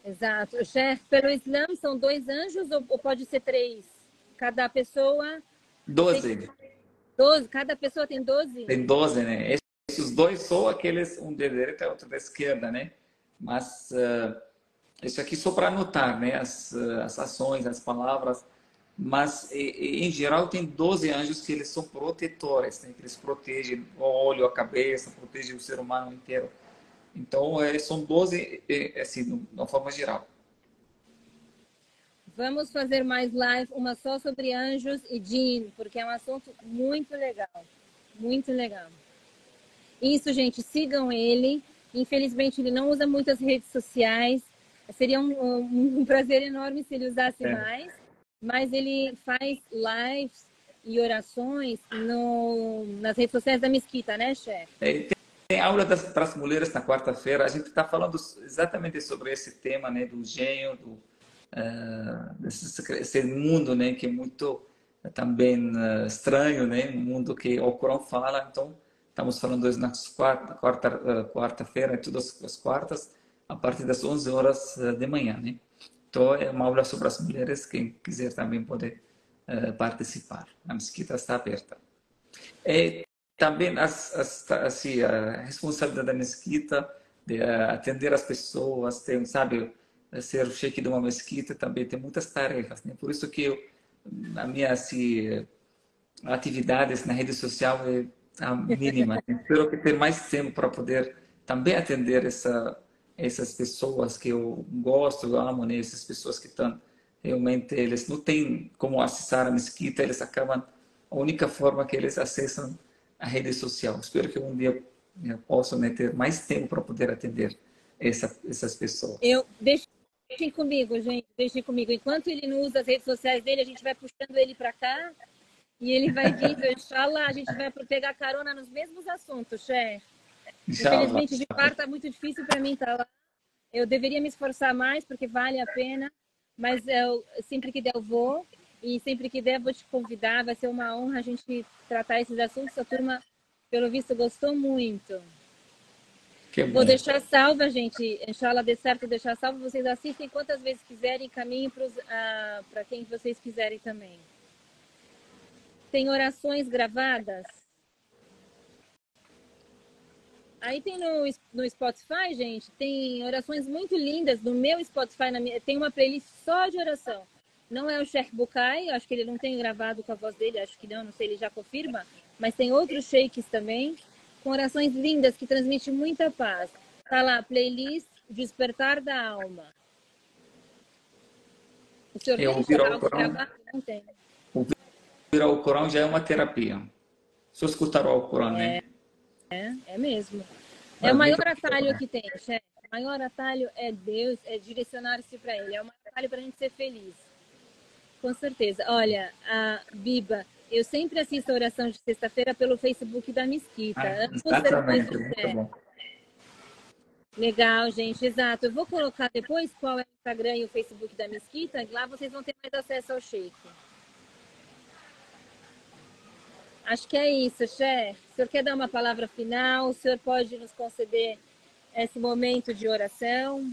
Exato. O chefe, pelo Islã, são 2 anjos ou pode ser 3? Cada pessoa... 12. 12? Cada pessoa tem 12? Tem 12, né? Esses 2 são aqueles, um da direita e outro da esquerda, né? Mas isso aqui só para anotar, né? As ações, as palavras. Mas, em geral, tem 12 anjos que eles são protetores, né? Que eles protegem o olho, a cabeça, protegem o ser humano inteiro. Então, são 12, assim, de uma forma geral. Vamos fazer mais live, uma só sobre anjos e Jinn, porque é um assunto muito legal. Muito legal. Isso, gente, sigam ele. Infelizmente, ele não usa muitas redes sociais. Seria um prazer enorme se ele usasse mais. Mas ele faz lives e orações nas redes sociais da Mesquita, né, chefe? Tem aula para as mulheres na quarta-feira. A gente está falando exatamente sobre esse tema, né, do gênio, desse mundo, né, que é muito também estranho, né, um mundo que o Corão fala. Então, estamos falando isso na quarta-feira, todas as quartas, a partir das 11 horas de manhã, né? Então, é uma aula sobre as mulheres. Quem quiser também pode participar. A mesquita está aberta. Também assim, a responsabilidade da mesquita de atender as pessoas, sabe, ser o chefe de uma mesquita também tem muitas tarefas, né? Por isso que a minha assim, atividades na rede social é a mínima. Espero que ter mais tempo para poder também atender essas pessoas que eu gosto, eu amo, né? Essas pessoas que estão realmente, eles não têm como acessar a mesquita, eles acabam, a única forma que eles acessam a rede social. Espero que um dia eu possa, né, ter mais tempo para poder atender essas pessoas. Deixem comigo, gente, deixem comigo. Enquanto ele não usa as redes sociais dele, a gente vai puxando ele para cá e ele vai vindo, inshallah, a gente vai pegar carona nos mesmos assuntos, chefe. Infelizmente, de par está muito difícil para mim estar lá. Eu deveria me esforçar mais, porque vale a pena, mas sempre que der eu vou, e sempre que der vou te convidar, vai ser uma honra a gente tratar esses assuntos. A turma, pelo visto, gostou muito. Vou deixar salva, gente, inshallah, dê certo deixar salva, vocês assistem quantas vezes quiserem, caminhem para quem vocês quiserem também. Tem orações gravadas? Aí tem no Spotify, gente, tem orações muito lindas no meu Spotify, tem uma playlist só de oração. Não é o Sheikh Bukai, acho que ele não tem gravado com a voz dele, acho que não sei, ele já confirma, mas tem outros sheiks também, com orações lindas que transmitem muita paz. Tá lá, playlist Despertar da Alma. O senhor tem algo gravado? Não tem. Ouvir o Corão já é uma terapia. Só escutar o Corão, né? É mesmo. É o Mas maior muito atalho obrigado. que tem, chefe. O maior atalho é Deus, é direcionar-se para Ele. É o maior atalho para a gente ser feliz. Com certeza. Olha, a Biba, eu sempre assisto a oração de sexta-feira pelo Facebook da Mesquita. Ambos depois Exatamente, do muito Share. bom. Legal, gente, exato. Eu vou colocar depois qual é o Instagram e o Facebook da Mesquita. Lá vocês vão ter mais acesso ao Sheik. Acho que é isso, chefe. O senhor quer dar uma palavra final? O senhor pode nos conceder esse momento de oração?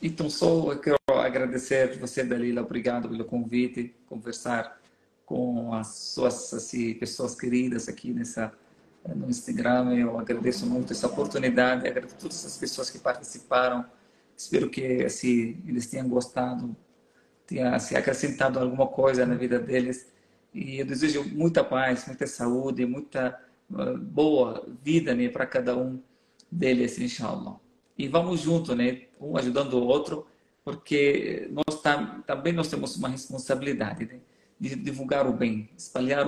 Então, só eu quero agradecer você, Dalila, obrigado pelo convite, conversar com as suas assim, pessoas queridas aqui no Instagram. Eu agradeço muito essa oportunidade, agradeço a todas as pessoas que participaram. Espero que assim, eles tenham gostado, tenha se acrescentado alguma coisa na vida deles. E eu desejo muita paz, muita saúde, muita boa vida, né, para cada um deles, inshallah. E vamos junto, né, um ajudando o outro, porque também nós temos uma responsabilidade, né, de divulgar o bem, espalhar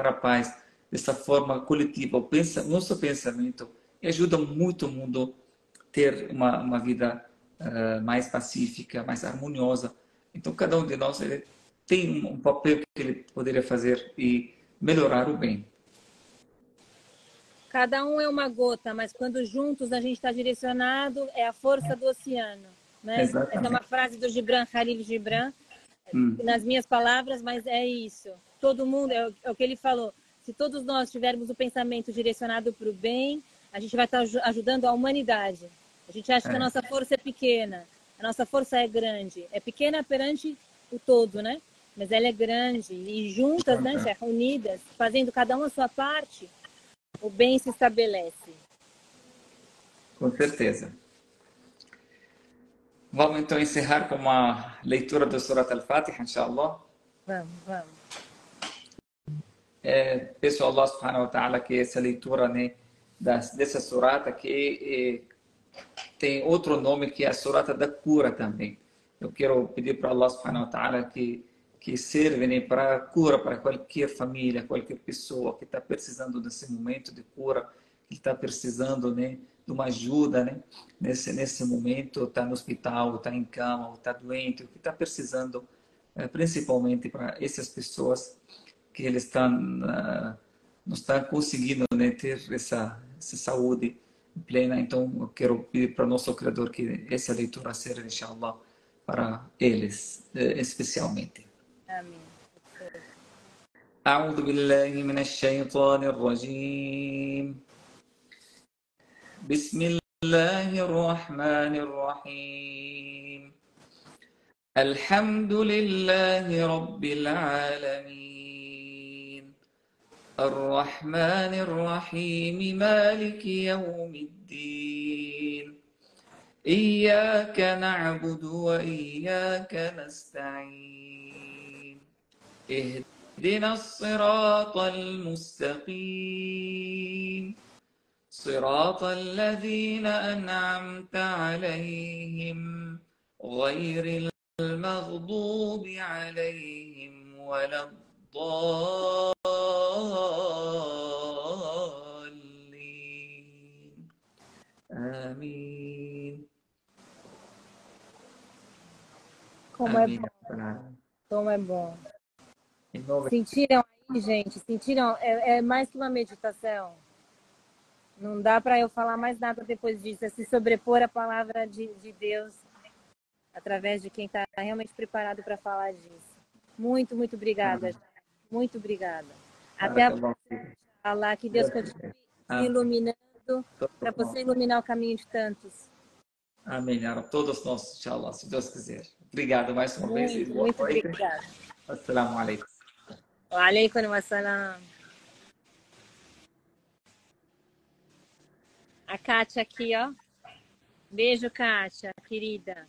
a paz dessa forma coletiva. Nosso pensamento ajuda muito o mundo a ter uma vida mais pacífica, mais harmoniosa. Então, cada um de nós ele tem um papel que ele poderia fazer e melhorar o bem. Cada um é uma gota, mas quando juntos a gente está direcionado, é a força do oceano. Né? Essa é uma Exatamente. frase do Gibran Khalil Gibran, Hum, nas minhas palavras, mas é isso. Todo mundo, é o que ele falou. Se todos nós tivermos o pensamento direcionado para o bem, a gente vai estar ajudando a humanidade. A gente acha que a é, nossa força é pequena, a nossa força é grande. É pequena perante o todo, né? Mas ela é grande. E juntas, né, chefe, unidas, fazendo cada uma a sua parte, o bem se estabelece. com certeza. Vamos então encerrar com uma leitura do Surat Al-Fatiha, inshallah. Vamos, vamos. Peço a Allah subhanahu wa ta'ala que essa leitura, né, dessa surata que tem outro nome que é a surata da cura também. Eu quero pedir para Allah subhanahu wa ta'ala que serve, né, para cura para qualquer família, qualquer pessoa que está precisando desse momento de cura, que está precisando, né, de uma ajuda, né, nesse momento, está no hospital, está em cama, está doente, o que está precisando, principalmente para essas pessoas que eles estão não estão conseguindo, né, ter essa saúde plena. Então, eu quero pedir para o nosso Criador que essa leitura seja, inshallah, para eles, especialmente. Amém. أعوذ بالله من الشيطان الرجيم بسم الله الرحمن الرحيم الحمد لله رب العالمين الرحمن الرحيم مالك يوم الدين إياك نعبد وإياك نستعين اهدنا الصراط المستقيم صراط الذين أنعمت عليهم غير المغضوب عليهم ولا الضالين آمين Como é آمين bom, يا رب العالمين. como é bom. Em nome Sentiram aí, gente? Sentiram? É mais que uma meditação. Não dá para eu falar mais nada depois disso. É se sobrepor a palavra de Deus através de quem está realmente preparado para falar disso. Muito, muito obrigada. Muito obrigada. Até a بارك الله próxima. فيك. Allah, que Deus continue te Amém. iluminando para você iluminar o caminho de tantos. Amém, Yara. Todos nós, inshallah, se Deus quiser. Obrigado mais uma vez e Muito, boa muito noite. obrigada. Assalamu alaikum. Wa alaikum assalam. A Kátia aqui, ó. Beijo, Kátia, querida.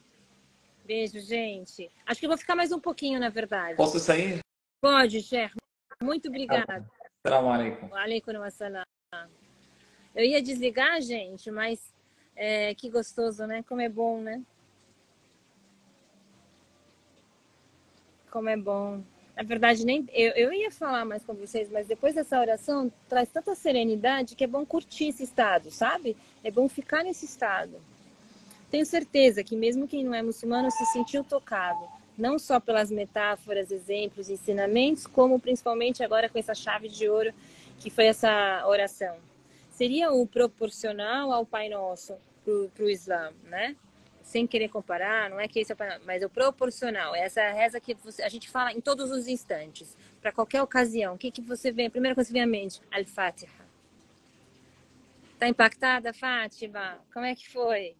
Beijo, gente. Acho que eu vou ficar mais um pouquinho, na verdade. Posso sair? Pode, Cher. Muito obrigada. Assalamu alaikum. Wa alaikum assalam. Eu ia desligar, gente, mas que gostoso, né? Como é bom, né? Como é bom. Na verdade, nem eu ia falar mais com vocês, mas depois dessa oração traz tanta serenidade que é bom curtir esse estado, sabe? É bom ficar nesse estado. Tenho certeza que mesmo quem não é muçulmano se sentiu tocado, não só pelas metáforas, exemplos, ensinamentos, como principalmente agora com essa chave de ouro que foi essa oração. Seria o proporcional ao Pai Nosso para o Islã, né? Sem querer comparar, não é que esse é o Pai Nosso, mas é o proporcional. É essa reza que a gente fala em todos os instantes, para qualquer ocasião. O que você vê? A primeira coisa que vem à mente, Al-Fatiha. Tá impactada, Fátima? Como é que foi?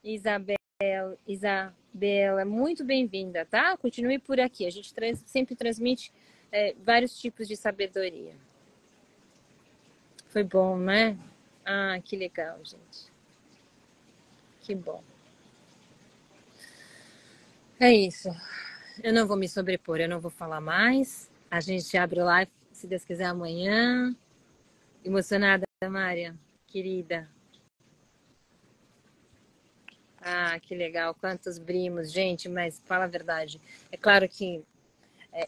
Isabela, muito bem-vinda, tá? Continue por aqui. A gente sempre transmite vários tipos de sabedoria. Foi bom, né? Ah, que legal, gente. Que bom. É isso. Eu não vou me sobrepor, eu não vou falar mais. A gente abre o live, se Deus quiser, amanhã. Emocionada, Mária, querida. Ah, que legal. Quantos brimos, gente, mas fala a verdade. É claro que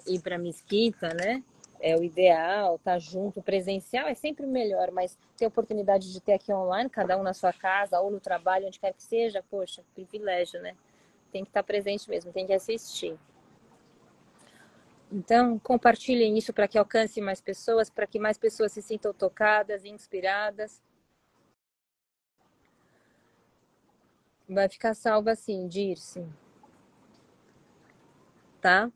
ir para a mesquita, né? É o ideal, tá junto, presencial é sempre melhor, mas ter a oportunidade de ter aqui online, cada um na sua casa ou no trabalho, onde quer que seja, poxa, privilégio, né? Tem que estar presente mesmo, tem que assistir. Então, compartilhem isso para que alcance mais pessoas, para que mais pessoas se sintam tocadas, inspiradas. Vai ficar salva assim, Dirce. Tá?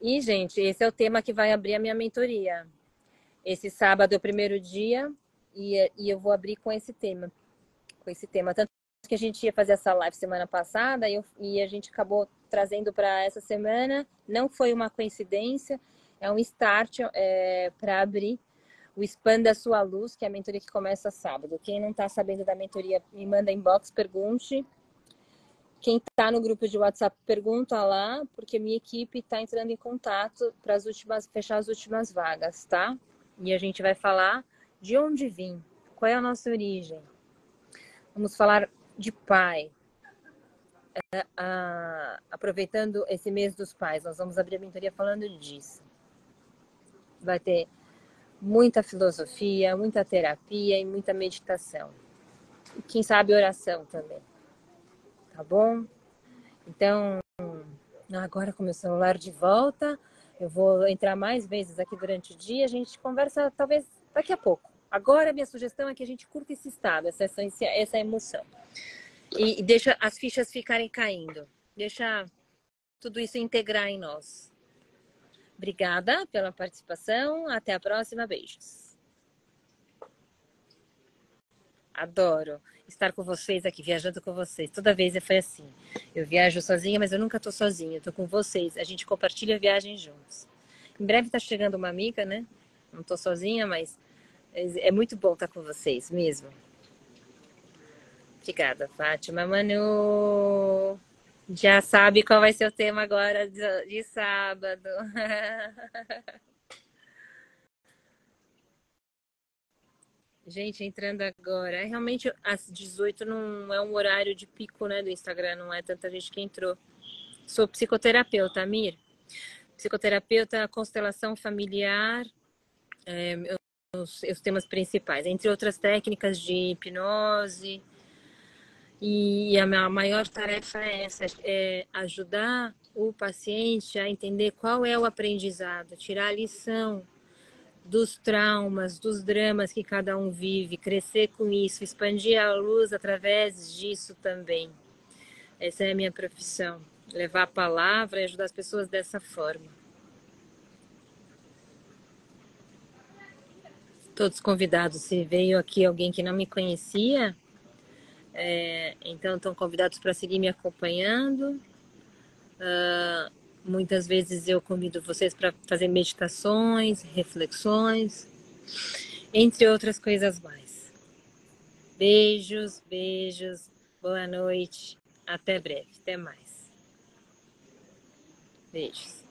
E, gente, esse é o tema que vai abrir a minha mentoria. Esse sábado é o primeiro dia e eu vou abrir com esse tema. Tanto que a gente ia fazer essa live semana passada e a gente acabou trazendo para essa semana. Não foi uma coincidência, é um start para abrir o Expanda a Sua Luz, que é a mentoria que começa sábado. Quem não está sabendo da mentoria, me manda inbox, pergunte. Quem está no grupo de WhatsApp, pergunta lá, porque minha equipe está entrando em contato para fechar as últimas vagas, tá? E a gente vai falar de onde vim, qual é a nossa origem. Vamos falar de pai. Aproveitando esse mês dos pais, nós vamos abrir a mentoria falando disso. Vai ter muita filosofia, muita terapia e muita meditação. E quem sabe oração também. Tá bom? Então, agora com meu celular de volta, eu vou entrar mais vezes aqui durante o dia, a gente conversa talvez daqui a pouco. Agora, a minha sugestão é que a gente curta esse estado, essa emoção. E deixa as fichas ficarem caindo. Deixa tudo isso integrar em nós. Obrigada pela participação. Até a próxima. Beijos. Adoro estar com vocês aqui, viajando com vocês. Toda vez foi assim. Eu viajo sozinha, mas eu nunca tô sozinha. Eu tô com vocês. A gente compartilha a viagem juntos. Em breve tá chegando uma amiga, né? Não tô sozinha, mas é muito bom estar com vocês mesmo. Obrigada, Fátima. Manu, já sabe qual vai ser o tema agora de sábado. Gente, entrando agora. Realmente, às 18 não é um horário de pico, né, do Instagram. Não é tanta gente que entrou. Sou psicoterapeuta, Amir. Psicoterapeuta, constelação familiar. Os temas principais. Entre outras técnicas de hipnose. E a minha maior tarefa é essa, é ajudar o paciente a entender qual é o aprendizado, tirar a lição dos traumas, dos dramas que cada um vive, crescer com isso, expandir a luz através disso também. Essa é a minha profissão, levar a palavra e ajudar as pessoas dessa forma. Todos convidados, se veio aqui alguém que não me conhecia, então estão convidados para seguir me acompanhando. Muitas vezes eu convido vocês para fazer meditações, reflexões, entre outras coisas mais. Beijos, beijos, boa noite, até breve, até mais. Beijos.